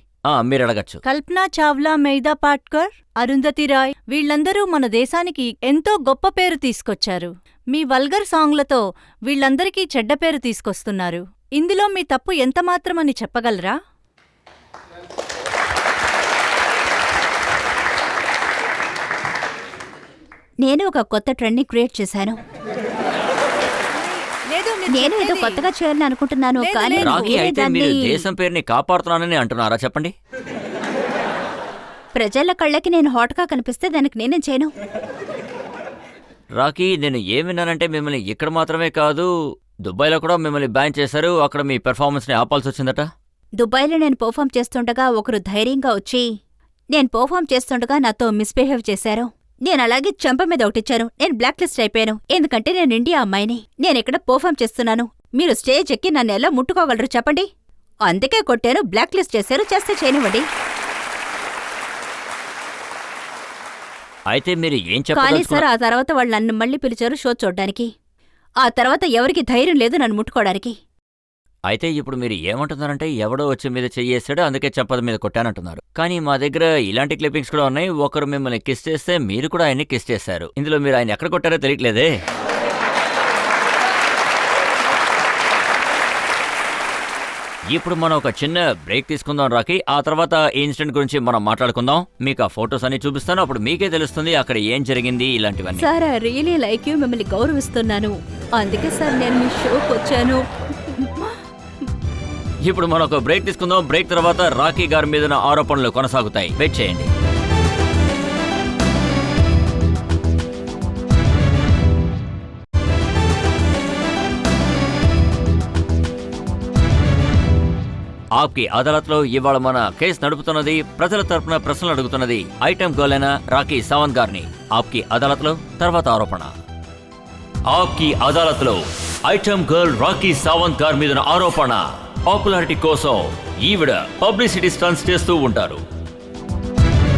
మీరు అడగచ్చు. కల్పనా చావ్లా, మేధా పాట్కర్, అరుంధతి రాయ్ వీళ్ళందరూ మన దేశానికి ఎంతో గొప్ప పేరు తీసుకొచ్చారు. మీ వల్గర్ సాంగ్లతో వీళ్ళందరికీ చెడ్డ పేరు తీసుకొస్తున్నారు. ఇందులో మీ తప్పు ఎంతమాత్రమని చెప్పగలరా? నేను ఒక కొత్త ట్రెండ్ని క్రియేట్ చేశాను. నేను ఏదో కొత్తగా చేయాలని అనుకుంటున్నాను, కానీ రాకీ అయితే మీరు దేశం పేరుని కాపాడుతున్నానని అంటున్నారా? చెప్పండి. ప్రజల కళ్ళకి నేను హాట్గా కనిపిస్తే దానికి నేనేం చేయను. రాకీ, నేను ఏం విన్నానంటే మిమ్మల్ని ఇక్కడ మాత్రమే కాదు దుబాయ్లో కూడా మిమ్మల్ని బ్యాన్ చేశారు. అక్కడ మీ పెర్ఫార్మెన్స్ని ఆపాల్సి వచ్చిందట. దుబాయ్లో నేను పర్ఫామ్ చేస్తుండగా ఒకరు ధైర్యంగా వచ్చి నేను పర్ఫామ్ చేస్తుండగా నాతో మిస్బిహేవ్ చేశారు. నేను అలాగే చెంప మీద ఒకటిచ్చాను. నేను బ్లాక్ లిస్ట్ అయిపోయాను, ఎందుకంటే నేను ఇండియా అమ్మాయిని. నేనెక్కడ పర్ఫామ్ చేస్తున్నాను, మీరు స్టేజ్ ఎక్కి నన్ను ఎలా ముట్టుకోగలరు చెప్పండి? అందుకే కొట్టాను, బ్లాక్ లిస్ట్ చేశారు, చేస్తే చేయనివ్వండి. అయితే మీరు ఏం కానీ చెప్పాలి సార్, ఆ తర్వాత వాళ్ళు నన్ను మళ్ళీ పిలిచారు షో చూడ్డానికి. ఆ తర్వాత ఎవరికి ధైర్యం లేదు నన్ను ముట్టుకోవడానికి. అయితే ఇప్పుడు మీరు ఏమంటున్నారంటే ఎవడో వచ్చి మీద చెయ్యేసాడు, అందుకే చెంపద మీద కొట్టానంటున్నారు. కానీ మా దగ్గర ఇలాంటి క్లిప్పింగ్స్ కూడా ఉన్నాయి. ఒకరు మిమ్మల్ని కిస్ చేస్తే మీరు కూడా ఆయన్ని కిస్ చేశారు. ఇందులో మీరు ఆయన ఎక్కడ కొట్టారో తెలియట్లేదే. ఇప్పుడు మనం ఒక చిన్న బ్రేక్ తీసుకుందాం రాకీ. ఆ తర్వాత ఈ ఇన్సిడెంట్ గురించి మనం మాట్లాడుకుందాం. మీకు ఆ ఫొటోస్ అన్ని చూపిస్తాను, అప్పుడు మీకే తెలుస్తుంది అక్కడ ఏం జరిగింది ఇలాంటివన్నీ. Sir, I really like you, మిమ్మల్ని గౌరవిస్తున్నాను, అందుకే సార్ నేను మీ షోకి వచ్చాను. ఇప్పుడు మనం ఒక బ్రేక్ తీసుకుందాం. బ్రేక్ తర్వాత రాకీ గారి మీద ఆరోపణలు కొనసాగుతాయి. వెయిట్ చేయండి. ఆప్కి అదాలత్లో ఇవాళ మన కేసు నడుపుతున్నది, ప్రజల తరపున ప్రశ్నలు అడుగుతున్నది ఐటమ్ గర్ల్ అయిన రాకీ సావంత్ గారిని. ఆప్కి అదాలత్లో తర్వాత ఆరోపణ. ఆప్కి అదాలత్లో ఐటమ్ గర్ల్ రాకీ సావంత్ గారి మీద ఆరోపణ. పాపులారిటీ కోసం ఈవిడ పబ్లిసిటీ స్టంట్స్ చేస్తూ ఉంటారు.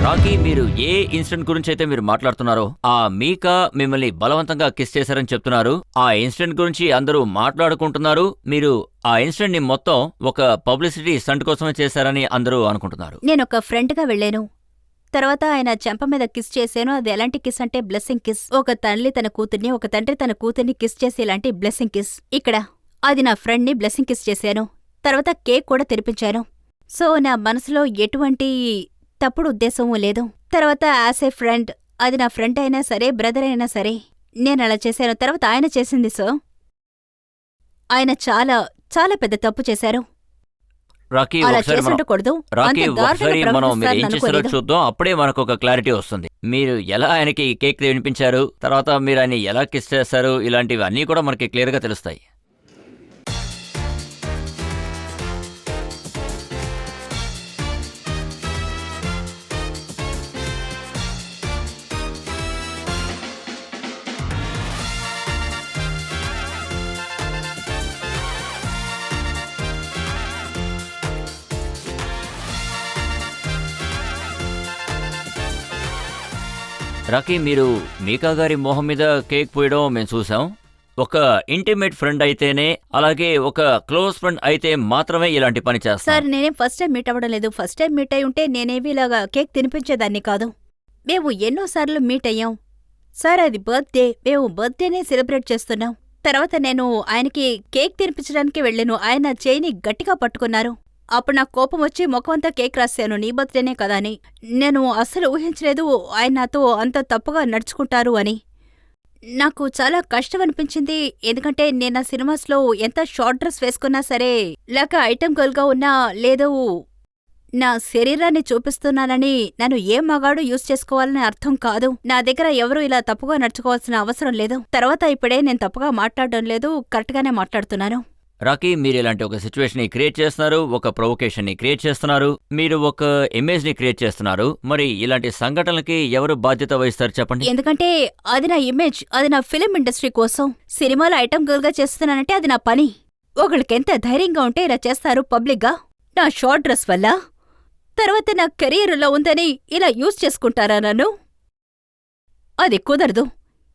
రాకీ, మీరు ఏ ఇన్సిడెంట్ గురించి అయితే మీరు మాట్లాడుతున్నారో, ఆ మీకా మిమ్మల్ని బలవంతంగా కిస్ చేశారని చెప్తున్నారు. ఆ ఇన్సిడెంట్ గురించి అందరూ మాట్లాడుకుంటున్నారు. మీరు ఆ ఇన్సిడెంట్ ని మొత్తం ఒక పబ్లిసిటీ స్టంట్ కోసమే చేశారని అందరూ అనుకుంటున్నారు. నేనొక ఫ్రెండ్గా వెళ్ళాను. తర్వాత ఆయన చెంప మీద కిస్ చేశాను. అది ఎలాంటి కిస్ అంటే బ్లెస్సింగ్ కిస్. ఒక తల్లి తన కూతుర్ని, ఒక తండ్రి తన కూతుర్ని కిస్ చేసి ఇలాంటి బ్లెస్సింగ్ కిస్. ఇక్కడ అది నా ఫ్రెండ్ని బ్లెస్సింగ్ కిస్ చేశాను. తర్వాత కేక్ కూడా తెరిపించాను. సో నా మనసులో ఎటువంటి తప్పుడు ఉద్దేశమూ లేదు. తర్వాత యాజ్ ఏ ఫ్రెండ్, అది నా ఫ్రెండ్ అయినా సరే, బ్రదర్ అయినా సరే, నేను అలా చేశాను. తర్వాత ఆయన చేసింది సార్, ఆయన చాలా చాలా పెద్ద తప్పు చేశారు. రాకీ, అలా ఒకసారి చేసుండకూడదు. రాకీ, అంత దారుణంగా ఒకసారి మనం మీరు ఏం ప్రవర్తిస్తారని చేశారో అనుకోలేదు. చూద్దాం. అప్పుడే మనకు ఒక క్లారిటీ వస్తుంది. మీరు ఎలా ఆయనకి కేక్ వినిపించారు, తర్వాత మీరు ఆయన ఎలా కిస్ చేశారు, ఇలాంటివి అన్నీ కూడా మనకి క్లియర్గా తెలుస్తాయి. రాకీ, మీరు మీకా గారి మొహం మీద కేక్ పోయడం మేము చూసాం. ఒక ఇంటిమేట్ ఫ్రెండ్ అయితేనే, అలాగే ఒక క్లోజ్ ఫ్రెండ్ అయితే మాత్రమే ఇలాంటి పని చేస్తారు. సార్, నేనేం ఫస్ట్ టైం మీట్ అవ్వడం లేదు. ఫస్ట్ టైం మీట్ అయి ఉంటే నేనేవి ఇలాగా కేక్ తినిపించేదాన్ని కాదు. మేము ఎన్నోసార్లు మీట్ అయ్యాం సార్. అది బర్త్డే, మేము బర్త్డేనే సెలబ్రేట్ చేస్తున్నాం. తర్వాత నేను ఆయనకి కేక్ తినిపించడానికి వెళ్ళాను. ఆయన చేయిని గట్టిగా పట్టుకున్నారు. అప్పుడు నాకు కోపం వచ్చి ముఖమంతా కేక్ రాశాను, నీ బర్త్డేనే కదా అని. నేను అస్సలు ఊహించలేదు ఆయన నాతో అంత తప్పుగా నడుచుకుంటారు అని. నాకు చాలా కష్టం అనిపించింది, ఎందుకంటే నేను ఆ సినిమాస్లో ఎంత షార్ట్ డ్రెస్ వేసుకున్నా సరే, లేక ఐటమ్ గర్ల్గా ఉన్నా లేదు, నా శరీరాన్ని చూపిస్తున్నానని నన్ను ఏ మగాడు యూజ్ చేసుకోవాలని అర్థం కాదు. నా దగ్గర ఎవరూ ఇలా తప్పుగా నడుచుకోవాల్సిన అవసరం లేదు. తర్వాత ఇప్పుడే నేను తప్పుగా మాట్లాడడం లేదు, కరెక్ట్గానే మాట్లాడుతున్నాను. రాకీ, మీరు ఇలాంటి ఒక సిచ్యువేషన్ ని క్రియేట్ చేస్తున్నారు, ఒక ప్రొవొకేషన్ ని క్రియేట్ చేస్తున్నారు, మీరు ఒక ఇమేజ్ ని క్రియేట్ చేస్తున్నారు. మరి ఇలాంటి సంఘటనలకి ఎవరు బాధ్యత వహిస్తారు చెప్పండి? ఎందుకంటే అది నా ఇమేజ్, అది నా ఫిలిం ఇండస్ట్రీ కోసం. సినిమాలో ఐటమ్ గర్ల్ గా చేస్తున్నానంటే అది నా పని. ఒకళ్ళకెంత ధైర్యంగా ఉంటే ఇలా చేస్తారు పబ్లిక్గా? నా షార్ట్ డ్రెస్ వల్ల తర్వాత నా కెరీర్లో ఉందని ఇలా యూజ్ చేసుకుంటారా నన్ను? అది కుదరదు.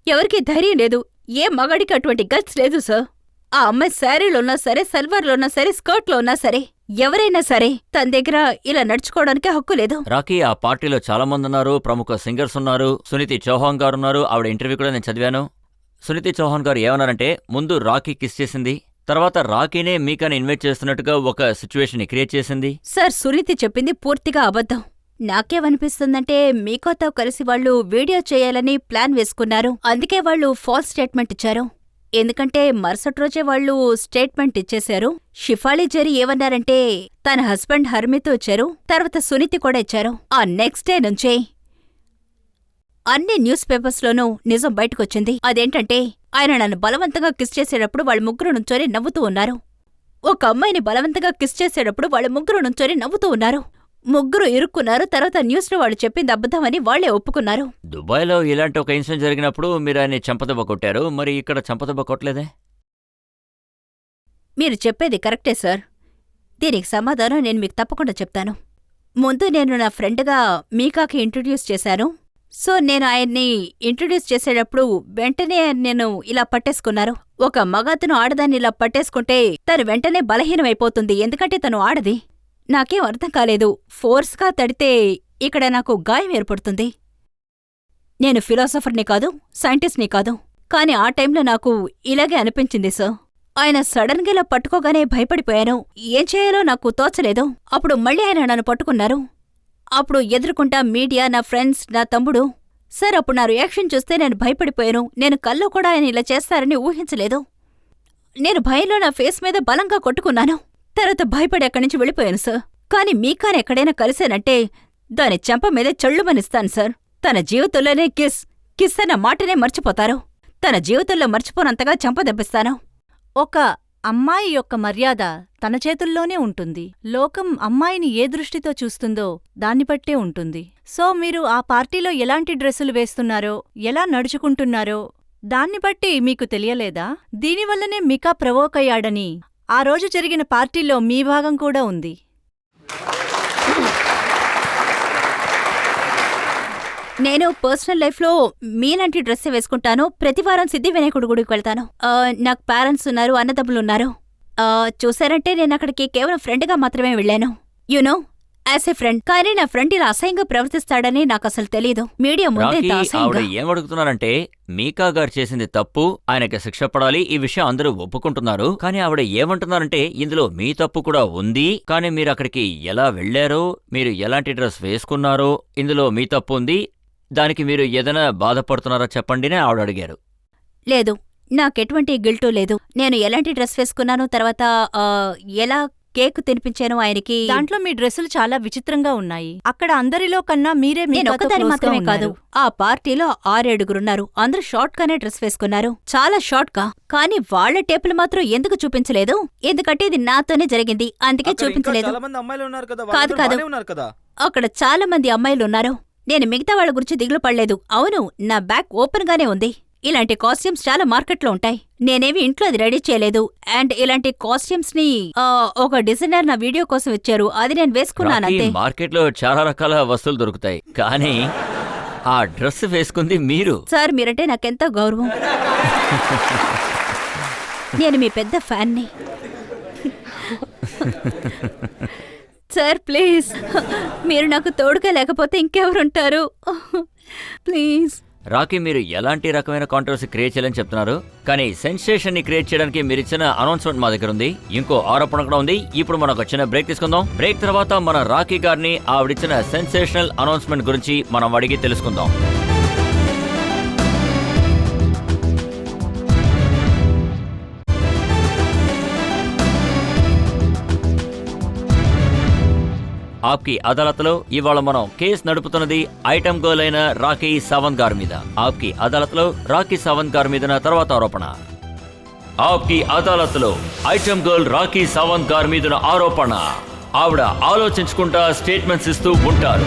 ఎవరికీ ధైర్యం లేదు. ఏ మగాడికి అటువంటి గట్స్ లేదు సార్. ఆ అమ్మాయి శారీలో ఉన్నా సరే, సల్వార్లో ఉన్నా సరే, స్కర్ట్లో ఉన్నా సరే, ఎవరైనా సరే తన దగ్గర ఇలా నడుచుకోవడానికి హక్కు లేదు. రాకీ, ఆ పార్టీలో చాలా మంది ఉన్నారు, ప్రముఖ సింగర్స్ ఉన్నారు. సునీతి చౌహాన్ గారు ఉన్నారు, ఆవిడ ఇంటర్వ్యూ కూడా నేను చదివాను. సునీతి చౌహాన్ గారు ఏమన్నారంటే, ముందు రాకీ కిస్ చేసింది, తర్వాత రాకీనే మీకాని ఇన్వైట్ చేస్తున్నట్టుగా ఒక సిచ్యువేషన్ ని క్రియేట్ చేసింది. సార్, సునీతి చెప్పింది పూర్తిగా అబద్ధం. నాకేమనిపిస్తుందంటే మీకోతో కలిసి వాళ్ళు వీడియో చేయాలని ప్లాన్ వేసుకున్నారు. అందుకే వాళ్ళు ఫాల్స్ స్టేట్మెంట్ ఇచ్చారు. ఎందుకంటే మరుసటి రోజే వాళ్ళు స్టేట్మెంట్ ఇచ్చేశారు. షిఫాళీ జెరీ ఏమన్నారంటే తన హస్బెండ్ హర్మితో ఇచ్చారు, తర్వాత సునీతి కూడా ఇచ్చారు. ఆ నెక్స్ట్ డే నుంచే అన్ని న్యూస్ పేపర్స్లోనూ నిజం బయటకొచ్చింది. అదేంటంటే ఆయన నన్ను బలవంతంగా కిస్ చేసేటప్పుడు వాళ్ళ ముగ్గురు నుంచొని నవ్వుతూ ఉన్నారు. ఒక అమ్మాయిని బలవంతంగా కిస్ చేసేటప్పుడు వాళ్ళ ముగ్గురు నుంచొని నవ్వుతూ ఉన్నారు. ముగ్గురు ఇరుక్కున్నారు. తర్వాత న్యూస్లో వాళ్ళు చెప్పింది అబద్ధమని వాళ్లే ఒప్పుకున్నారు. దుబాయ్లో ఇలాంటి ఒక ఇన్సిడెంట్ జరిగినప్పుడు మీరు ఆయన్ని చంపదెబ్బ కొట్టారు, మరి ఇక్కడ చంపదెబ్బ కొట్టలేదే? మీరు చెప్పేది కరెక్టే సార్. దీనికి సమాధానం నేను మీకు తప్పకుండా చెప్తాను. ముందు నేను నా ఫ్రెండ్గా మీకాకి ఇంట్రడ్యూస్ చేశాను. సో నేను ఆయన్ని ఇంట్రడ్యూస్ చేసేటప్పుడు వెంటనే నేను ఇలా పట్టేసుకున్నారు. ఒక మగతను ఆడదాన్ని ఇలా పట్టేసుకుంటే తను వెంటనే బలహీనమైపోతుంది, ఎందుకంటే తను ఆడది. నాకేం అర్థం కాలేదు. ఫోర్స్గా తడితే ఇక్కడ నాకు గాయం ఏర్పడుతుంది. నేను ఫిలాసఫర్ని కాదు, సైంటిస్ట్ని కాదు, కానీ ఆ టైంలో నాకు ఇలాగే అనిపించింది సార్. ఆయన సడన్గా ఇలా పట్టుకోగానే భయపడిపోయాను. ఏం చేయాలో నాకు తోచలేదు. అప్పుడు మళ్ళీ ఆయన నన్ను పట్టుకున్నారు. అప్పుడు ఎదురుకుంటా మీడియా, నా ఫ్రెండ్స్, నా తమ్ముడు. సార్, అప్పుడు నా రియాక్షన్ చూస్తే నేను భయపడిపోయాను. నేను కల్లో కూడా ఆయన ఇలా చేస్తారని ఊహించలేదు. నేను భయంలో నా ఫేస్ మీద బలంగా కొట్టుకున్నాను. తర్వాత భయపడి అక్కడి నుంచి వెళ్ళిపోయాను సార్. కానీ మీకాని ఎక్కడైనా కలిశానంటే దాని చెంప మీద చళ్ళుమనిస్తాను సార్. తన జీవితంలోనే కిస్ అన్న మాటనే మర్చిపోతారు. తన జీవితంలో మర్చిపోనంతగా చెంపదెబ్బిస్తాను. ఒక అమ్మాయి యొక్క మర్యాద తన చేతుల్లోనే ఉంటుంది. లోకం అమ్మాయిని ఏ దృష్టితో చూస్తుందో దాన్ని బట్టే ఉంటుంది. సో మీరు ఆ పార్టీలో ఎలాంటి డ్రెస్సులు వేస్తున్నారో, ఎలా నడుచుకుంటున్నారో దాన్ని బట్టి మీకు తెలియలేదా? దీనివల్లనే మీకా ప్రవోక్ అయ్యాడని ఆ రోజు జరిగిన పార్టీలో మీ భాగం కూడా ఉంది. నేను పర్సనల్ లైఫ్లో మీలాంటి డ్రెస్ వేసుకుంటాను. ప్రతివారం సిద్ధి వినాయకుడి గుడికి వెళ్తాను. నాకు పేరెంట్స్ ఉన్నారు, అన్నదమ్ములున్నారు. చూసారంటే నేను అక్కడికి కేవలం ఫ్రెండ్గా మాత్రమే వెళ్ళాను. You know, as a friend. కానీ నా ఫ్రెండ్ ఇలా అసహ్యంగా ప్రవర్తిస్తాడని నాకు అసలు తెలీదు. మీడియా ముందే ఆవిడ ఏమడుగుతున్నారంటే, మీకా గారు చేసింది తప్పు, ఆయనకి శిక్ష పడాలి, ఈ విషయం అందరూ ఒప్పుకుంటున్నారు. కానీ ఆవిడ ఏమంటున్నారంటే, ఇందులో మీ తప్పు కూడా ఉంది. కానీ మీరు అక్కడికి ఎలా వెళ్లారో, మీరు ఎలాంటి డ్రెస్ వేసుకున్నారో, ఇందులో మీ తప్పు ఉంది. దానికి మీరు ఏదైనా బాధపడుతున్నారా చెప్పండినే ఆవిడ అడిగారు. లేదు, నాకెటువంటి గిల్టు లేదు. నేను ఎలాంటి డ్రెస్ వేసుకున్నాను, తర్వాత ఎలా కేక్ తినిపించాను ఆయనకి. దాంట్లో మీ డ్రెస్సులు చాలా విచిత్రంగా ఉన్నాయి. అక్కడ అందరిలో కన్నా మీరే నేను ఒక్కదాని మాత్రమే కాదు, ఆ పార్టీలో 6-7 అందరూ షార్ట్ గానే డ్రెస్ వేసుకున్నారు, చాలా షార్ట్ గా. కానీ వాళ్ల టేపులు మాత్రం ఎందుకు చూపించలేదు? ఎందుకంటే ఇది నాతోనే జరిగింది, అందుకే చూపించలేదు. కాదు కాదు, అక్కడ చాలా మంది అమ్మాయిలున్నారు. నేను మిగతా వాళ్ళ గురించి దిగులు పడలేదు. అవును, నా బ్యాగ్ ఓపెన్ గానే ఉంది. ఇలాంటి కాస్ట్యూమ్స్ చాలా మార్కెట్లో ఉంటాయి. నేనేమి ఇంట్లో అది రెడీ చేయలేదు. అండ్ ఇలాంటి కాస్ట్యూమ్స్ ని ఒక డిజైనర్ నా వీడియో కోసం ఇచ్చారు, అది నేను వేసుకున్నానంతే. మార్కెట్లో చాలా రకాల వస్తువులు దొరుకుతాయి, కానీ ఆ డ్రెస్ వేసుకుంది మీరు. సార్, మీరంటే నాకెంతో గౌరవం. నేను మీ పెద్ద ఫ్యాన్ని. సార్ ప్లీజ్, మీరు నాకు తోడుగా లేకపోతే ఇంకెవరుంటారు? ప్లీజ్. రాకీ, మీరు ఎలాంటి రకమైన కాంట్రవర్సీ క్రియేట్ చేయాలని చెప్తున్నారు, కానీ సెన్సేషన్ ని క్రియేట్ చేయడానికి మీరు ఇచ్చిన అనౌన్స్మెంట్ మా దగ్గర ఉంది. ఇంకో ఆరోపణ కూడా ఉంది. ఇప్పుడు మనం ఒక చిన్న బ్రేక్ తీసుకుందాం. బ్రేక్ తర్వాత మన రాకీ గారిని ఆవిడిచ్చిన సెన్సేషనల్ అనౌన్స్మెంట్ గురించి మనం అడిగి తెలుసుకుందాం. ఆప్కి అదాలత్లో ఇవాళ మనం కేసు నడుపుతున్నది ఐటమ్ గర్ల్ అయిన రాకీ సావంత్ గారి మీద. ఆప్కి అదాలత్లో రాకీ సావంత్ గారి మీద తర్వాత ఆరోపణ. ఆప్కి అదాలత్లో ఐటమ్ గర్ల్ రాఖీ సావంత్ గారి మీదున్న ఆరోపణ. ఆవిడ ఆలోచించుకుంటా స్టేట్మెంట్స్ ఇస్తూ ఉంటారు.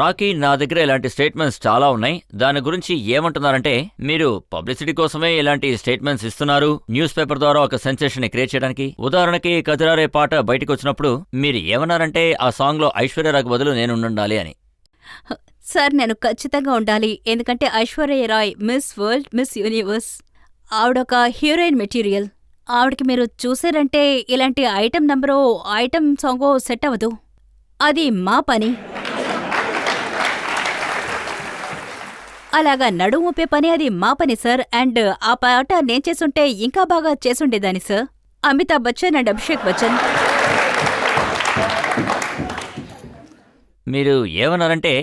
రాఖీ, నా దగ్గర ఇలాంటి స్టేట్మెంట్స్ చాలా ఉన్నాయి. దాని గురించి ఏమంటున్నారంటే, మీరు పబ్లిసిటీ కోసమే ఇలాంటి స్టేట్మెంట్స్ ఇస్తున్నారు, న్యూస్ పేపర్ ద్వారా ఒక సెన్సేషన్ క్రియేట్ చేయడానికి. ఉదాహరణకి కజరారే పాట బయటకు వచ్చినప్పుడు మీరు ఏమన్నారంటే, ఆ సాంగ్ లో ఐశ్వర్యరాయ్ బదులు నేను ఉండాలి అని. సార్, నేను ఖచ్చితంగా ఉండాలి. ఎందుకంటే Aishwarya Rai miss world, miss universe. ఆవిడొక హీరోయిన్ మెటీరియల్. ఆవిడకి మీరు చూసారంటే ఇలాంటి ఐటమ్ నంబరో ఐటమ్ సాంగో సెట్ అవ్వదు. అది మా పని. అలాగా నడుము ఊపే పని అది మా పని సార్. అండ్ ఆ పాట నేను చేసుంటే ఇంకా బాగా చేసుండేదాన్ని సార్. అమితాబ్ బచ్చన్ అండ్ అభిషేక్ బచ్చన్. మీరు ఏమన్నారంటే,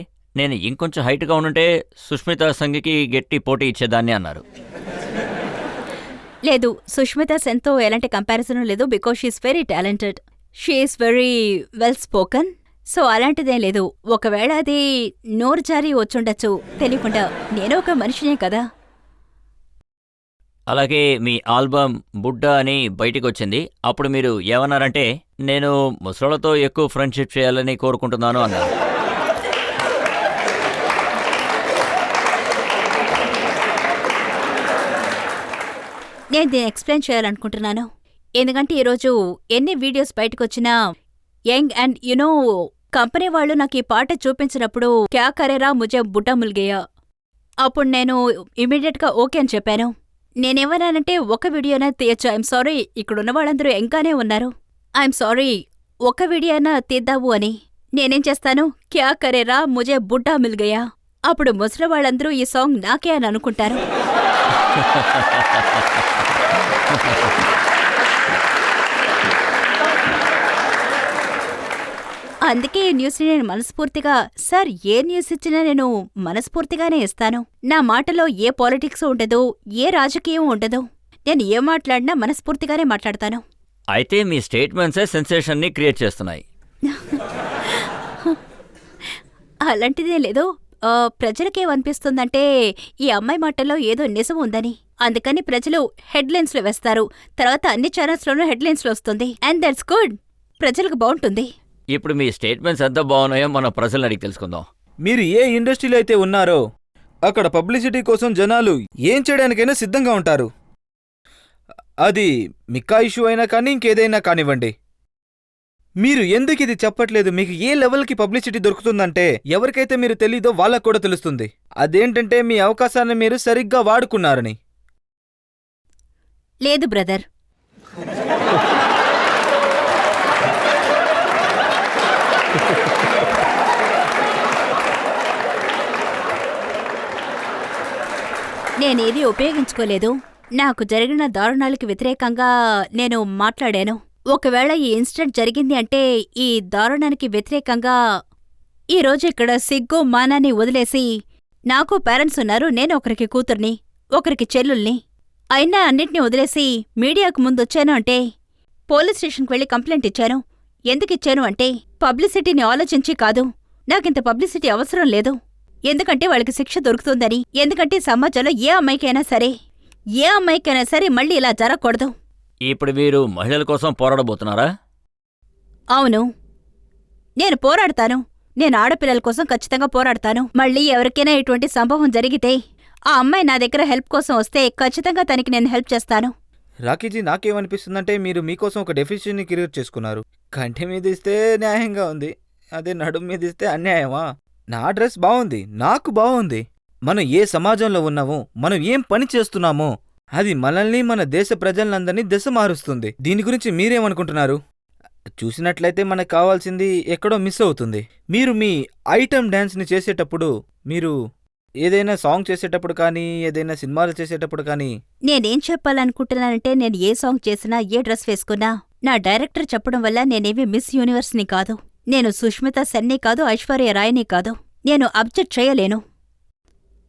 నేను ఇంకొంచెం హైట్గా ఉండుంటే సుష్మిత సంఘ్కి గట్టి పోటీ ఇచ్చేదాన్ని అన్నారు. లేదు, సుష్మిత సెన్తో ఎలాంటి కంపారిజన్ లేదు. Because she's very talented, she's very well spoken. So అలాంటిదేం లేదు. ఒకవేళ అది నోరు జారి వచ్చుండొచ్చు తెలియకుండా. నేను ఒక మనిషినే కదా. అలాగే మీ ఆల్బమ్ బుడ్డ అని బయటికి వచ్చింది. అప్పుడు మీరు ఏమన్నారంటే, నేను ముసలోళ్ళతో ఎక్కువ ఫ్రెండ్షిప్ చేయాలని కోరుకుంటున్నాను అన్నారు. నేను దీన్ని ఎక్స్ప్లెయిన్ చేయాలనుకుంటున్నాను. ఎందుకంటే ఈరోజు ఎన్ని వీడియోస్ బయటకొచ్చినా యంగ్ అండ్ యునో కంపెనీ వాళ్ళు నాకు ఈ పాట చూపించినప్పుడు క్యా కరేరా ముజే బుడ్డా ముల్గేయా, అప్పుడు నేను ఇమీడియట్గా ఓకే అని చెప్పాను. నేనేమన్నానంటే, ఒక వీడియోనా తీయచ్చు. ఐఎమ్ సారీ, ఇక్కడున్న వాళ్ళందరూ యంగానే ఉన్నారు. ఐఎమ్ సారీ, ఒక వీడియో అయినా తీద్దావు అని. నేనేం చేస్తాను, క్యా కరేరా ముజే బుడ్డా మిల్గయా. అప్పుడు ముసలి వాళ్ళందరూ ఈ సాంగ్ నాకే అని అనుకుంటారు. అందుకే ఈ న్యూస్ని నేను మనస్ఫూర్తిగా, సార్ ఏ న్యూస్ ఇచ్చినా నేను మనస్ఫూర్తిగానే ఇస్తాను. నా మాటలో ఏ పాలిటిక్స్ ఉండదు, ఏ రాజకీయం ఉండదు. నేను ఏ మాట్లాడినా మనస్ఫూర్తిగానే మాట్లాడతాను. అయితే మీ స్టేట్మెంట్సే సెన్సేషన్ని క్రియేట్ చేస్తున్నాయి. అలాంటిదే లేదు. ప్రజలకేమనిపిస్తుందంటే ఈ అమ్మాయి మాటల్లో ఏదో నిజం ఉందని. అందుకని ప్రజలు హెడ్లైన్స్లో వేస్తారు. తర్వాత అన్ని ఛానల్స్లోనూ హెడ్లైన్స్లో వస్తుంది. అండ్ దట్స్ గుడ్, ప్రజలకు బాగుంటుంది. ఇప్పుడు మీ స్టేట్మెంట్స్ ఎంత బాగున్నాయో మన ప్రజలను అడిగి తెలుసుకుందాం. మీరు ఏ ఇండస్ట్రీలో అయితే ఉన్నారో అక్కడ పబ్లిసిటీ కోసం జనాలు ఏం చేయడానికైనా సిద్ధంగా ఉంటారు. అది మిక్కా ఇష్యూ అయినా కానీ ఇంకేదైనా కానివ్వండి. మీరు ఎందుకు ఇది చెప్పట్లేదు? మీకు ఏ లెవెల్కి పబ్లిసిటీ దొరుకుతుందంటే ఎవరికైతే మీరు తెలీదో వాళ్ళకు కూడా తెలుస్తుంది. అదేంటంటే మీ అవకాశాన్ని మీరు సరిగ్గా వాడుకున్నారని. లేదు బ్రదర్, నేనేది ఉపయోగించుకోలేదు. నాకు జరిగిన దారుణాలకి వ్యతిరేకంగా నేను మాట్లాడాను. ఒకవేళ ఈ ఇన్సిడెంట్ జరిగింది అంటే ఈ దారుణానికి వ్యతిరేకంగా ఈరోజు ఇక్కడ సిగ్గు మానాన్ని వదిలేసి, నాకు పేరెంట్స్ ఉన్నారు, నేను ఒకరికి కూతుర్ని, ఒకరికి చెల్లుల్ని, అయినా అన్నిటినీ వదిలేసి మీడియాకు ముందొచ్చాను అంటే, పోలీస్ స్టేషన్కి వెళ్ళి కంప్లైంట్ ఇచ్చాను. ఎందుకిచ్చాను అంటే పబ్లిసిటీని ఆలోచించి కాదు. నాకింత పబ్లిసిటీ అవసరం లేదు. ఎందుకంటే వాళ్ళకి శిక్ష దొరుకుతుందని. ఎందుకంటే సమాజంలో ఏ అమ్మాయికైనా సరే మళ్ళీ ఇలా జరగకూడదు. ఇప్పుడు మీరు మహిళల కోసం పోరాడబోతున్నారా? అవును, నేను పోరాడతాను. నేను ఆడపిల్లల కోసం ఖచ్చితంగా పోరాడతాను. మళ్ళీ ఎవరికైనా ఇటువంటి సంభవం జరిగితే ఆ అమ్మాయి నా దగ్గర హెల్ప్ కోసం వస్తే ఖచ్చితంగా తనకి నేను హెల్ప్ చేస్తాను. రాఖీజీ, నాకేమనిపిస్తుందంటే మీరు మీకోసం ఒక డెఫినేషన్ని క్రియేట్ చేసుకున్నారు. కంటి మీద ఇస్తే న్యాయంగా ఉంది, అదే నడుము మీద ఇస్తే అన్యాయమా? నా డ్రెస్ బాగుంది, నాకు బాగుంది. మనం ఏ సమాజంలో ఉన్నామో, మనం ఏం పని చేస్తున్నామో అది మనల్ని, మన దేశ ప్రజలందరినీ దశ మారుస్తుంది. దీని గురించి మీరేమనుకుంటున్నారు? చూసినట్లయితే మనకు కావాల్సింది ఎక్కడో మిస్ అవుతుంది. మీరు మీ ఐటమ్ డ్యాన్స్ని చేసేటప్పుడు, మీరు ఏదైనా సాంగ్ చేసేటప్పుడు కానీ, ఏదైనా సినిమాలు చేసేటప్పుడు కానీ, నేనేం చెప్పాలనుకుంటున్నానంటే, నేను ఏ సాంగ్ చేసినా, ఏ డ్రెస్ వేసుకున్నా, నా డైరెక్టర్ చెప్పడం వల్ల నేనేమి మిస్ యూనివర్స్ని కాదు, నేను సుష్మిత సెన్ని కాదు, ఐశ్వర్య రాయ్ని కాదు. నేను అబ్జెక్ట్ చేయలేను.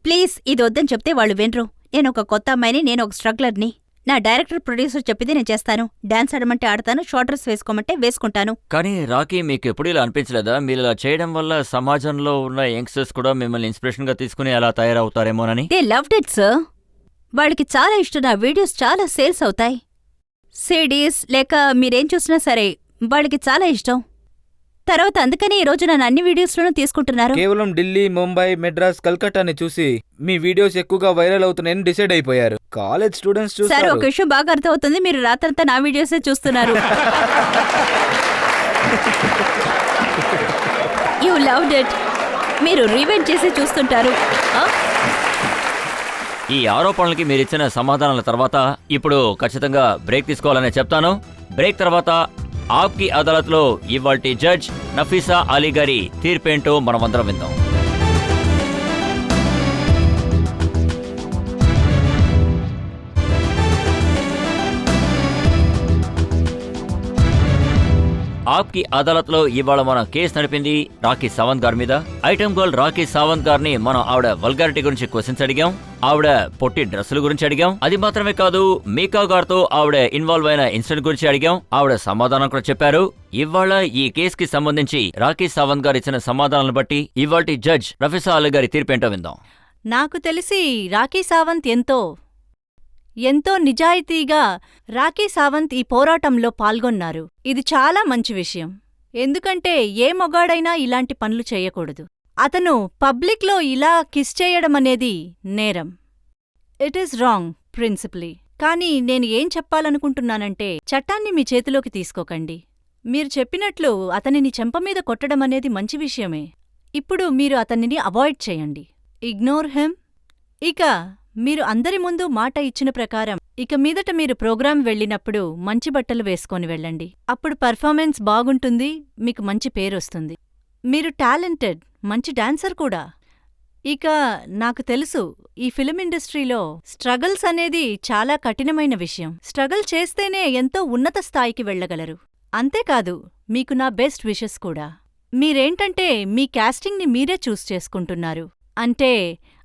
ప్లీజ్, ఇది వద్దని చెప్తే వాళ్ళు వినరు. నేను ఒక కొత్త అమ్మాయిని, నేను ఒక స్ట్రగ్లర్ని. నా డైరెక్టర్ ప్రొడ్యూసర్ చెప్పింది నేను చేస్తాను. డాన్స్ ఆడమంటే ఆడతాను, షార్ట్ డ్రెస్ వేసుకోమంటే వేసుకుంటాను. కానీ రాకీ, మీకు ఎప్పుడు ఇలా అనిపించలేదా, మీరు ఇలా చేయడం వల్ల సమాజంలో ఉన్న యంగ్స్టర్స్ కూడా మిమ్మల్ని ఇన్స్పిరేషన్గా తీసుకుని అలా తయారవుతారేమోనని? They loved it sir. వాళ్ళకి చాలా ఇష్టం, నా వీడియోస్ చాలా సేల్స్ అవుతాయి. సిడీస్ లేక మీరేం చూసినా సరే వాళ్ళకి చాలా ఇష్టం. తర్వాత అందుకని ఈ రోజు నన్ను అన్ని వీడియోస్లోనూ తీసుకుంటున్నారు. కేవలం ఢిల్లీ, ముంబై, మెడ్రాస్, కల్కట్టాని చూసి మీ వీడియోస్ ఎక్కువగా వైరల్ అవుతున్నాయని డిసైడ్ అయిపోయారు. కాలేజ్ స్టూడెంట్స్ సరే, చూస్తారు. ఒక విషయం బాగా అర్థమవుతుంది, మీరు రాత్రంతా నా వీడియోసే చూస్తున్నారు. You loved it. మీరు రీవెంట్ చేసి చూస్తుంటారు. ఈ ఆరోపణలకి మీరిచ్చిన సమాధానాల తర్వాత ఇప్పుడు ఖచ్చితంగా బ్రేక్ తీసుకోవాలని చెప్తాను. బ్రేక్ తర్వాత ఆప్కి అదాలత్లో ఇవాల్టి జడ్జ్ నఫీసా అలీ గారి తీర్పేంటో మనమందరం విందాం. ఆప్కి అదాలత్లో ఇవాళ మనం కేసు నడిపింది రాఖీ సావంత్ గారి మీద. ఐటమ్ గర్ల్ రాఖీ సావంత్ గారిని మనం ఆవిడ వల్గారిటీ గురించి క్వశ్చన్స్ అడిగాం, ఆవిడ పొట్టి డ్రెస్సుల గురించి అడిగాం. అది మాత్రమే కాదు, మీకా గారితో ఆవిడ ఇన్వాల్వ్ అయిన ఇన్సిడెంట్ గురించి అడిగాం. ఆవిడ సమాధానం కూడా చెప్పారు. ఇవాళ ఈ కేసుకి సంబంధించి రాఖీ సావంత్ గారు ఇచ్చిన సమాధానాలను బట్టి ఇవాల్టి జడ్జ్ నఫీసా అలీ గారి తీర్పేంటో విందాం. నాకు తెలిసి రాఖీ సావంత్ ఎంతో నిజాయితీగా రాఖీ సావంత్ ఈ పోరాటంలో పాల్గొన్నారు. ఇది చాలా మంచి విషయం. ఎందుకంటే ఏ మొగాడైనా ఇలాంటి పనులు చేయకూడదు. అతను పబ్లిక్లో ఇలా కిస్ చేయడమనేది నేరం. It is wrong principally. కానీ నేను ఏం చెప్పాలనుకుంటున్నానంటే, చట్టాన్ని మీ చేతిలోకి తీసుకోకండి. మీరు చెప్పినట్లు అతనిని చెంపమీద కొట్టడమనేది మంచి విషయమే. ఇప్పుడు మీరు అతనిని అవాయిడ్ చేయండి. Ignore him. ఇక మీరు అందరి ముందు మాట ఇచ్చిన ప్రకారం ఇక మీదట మీరు ప్రోగ్రాం వెళ్ళినప్పుడు మంచి బట్టలు వేసుకొని వెళ్ళండి. అప్పుడు పర్ఫార్మెన్స్ బాగుంటుంది, మీకు మంచి పేరొస్తుంది. మీరు టాలెంటెడ్, మంచి డాన్సర్ కూడా. ఇక నాకు తెలుసు, ఈ ఫిలిం ఇండస్ట్రీలో స్ట్రగల్స్ అనేది చాలా కఠినమైన విషయం. స్ట్రగల్ చేస్తేనే ఎంతో ఉన్నత స్థాయికి వెళ్ళగలరు. అంతేకాదు, మీకు నా బెస్ట్ విషెస్ కూడా. మీరేంటంటే మీ కాస్టింగ్ని మీరే చూస్ చేసుకుంటున్నారు. అంటే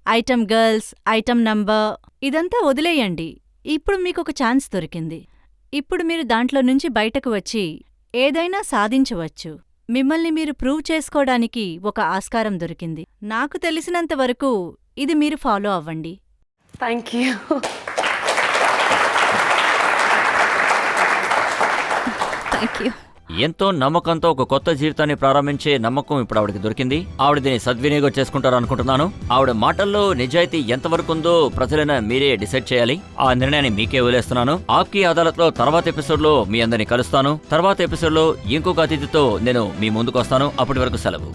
ఐటమ్ గర్ల్స్, ఐటమ్ నంబర్ ఇదంతా వదిలేయండి. ఇప్పుడు మీకొక ఛాన్స్ దొరికింది. ఇప్పుడు మీరు దాంట్లో నుంచి బయటకు వచ్చి ఏదైనా సాధించవచ్చు. మిమ్మల్ని మీరు ప్రూవ్ చేసుకోవడానికి ఒక ఆస్కారం దొరికింది. నాకు తెలిసినంతవరకు ఇది మీరు ఫాలో అవ్వండి. Thank you. Thank you. ఎంతో నమ్మకంతో ఒక కొత్త జీవితాన్ని ప్రారంభించే నమ్మకం ఇప్పుడు ఆవిడకి దొరికింది. ఆవిడ దీన్ని సద్వినియోగం చేసుకుంటారు అనుకుంటున్నాను. ఆవిడ మాటల్లో నిజాయితీ ఎంతవరకు ఉందో ప్రజలైనా మీరే డిసైడ్ చేయాలి. ఆ నిర్ణయాన్ని మీకే వదిలేస్తున్నాను. ఆప్కి అదాలత్లో తర్వాత ఎపిసోడ్ లో మీ అందరినీ కలుస్తాను. తర్వాత ఎపిసోడ్ లో ఇంకొక అతిథితో నేను మీ ముందుకు వస్తాను. అప్పటి వరకు సెలవు.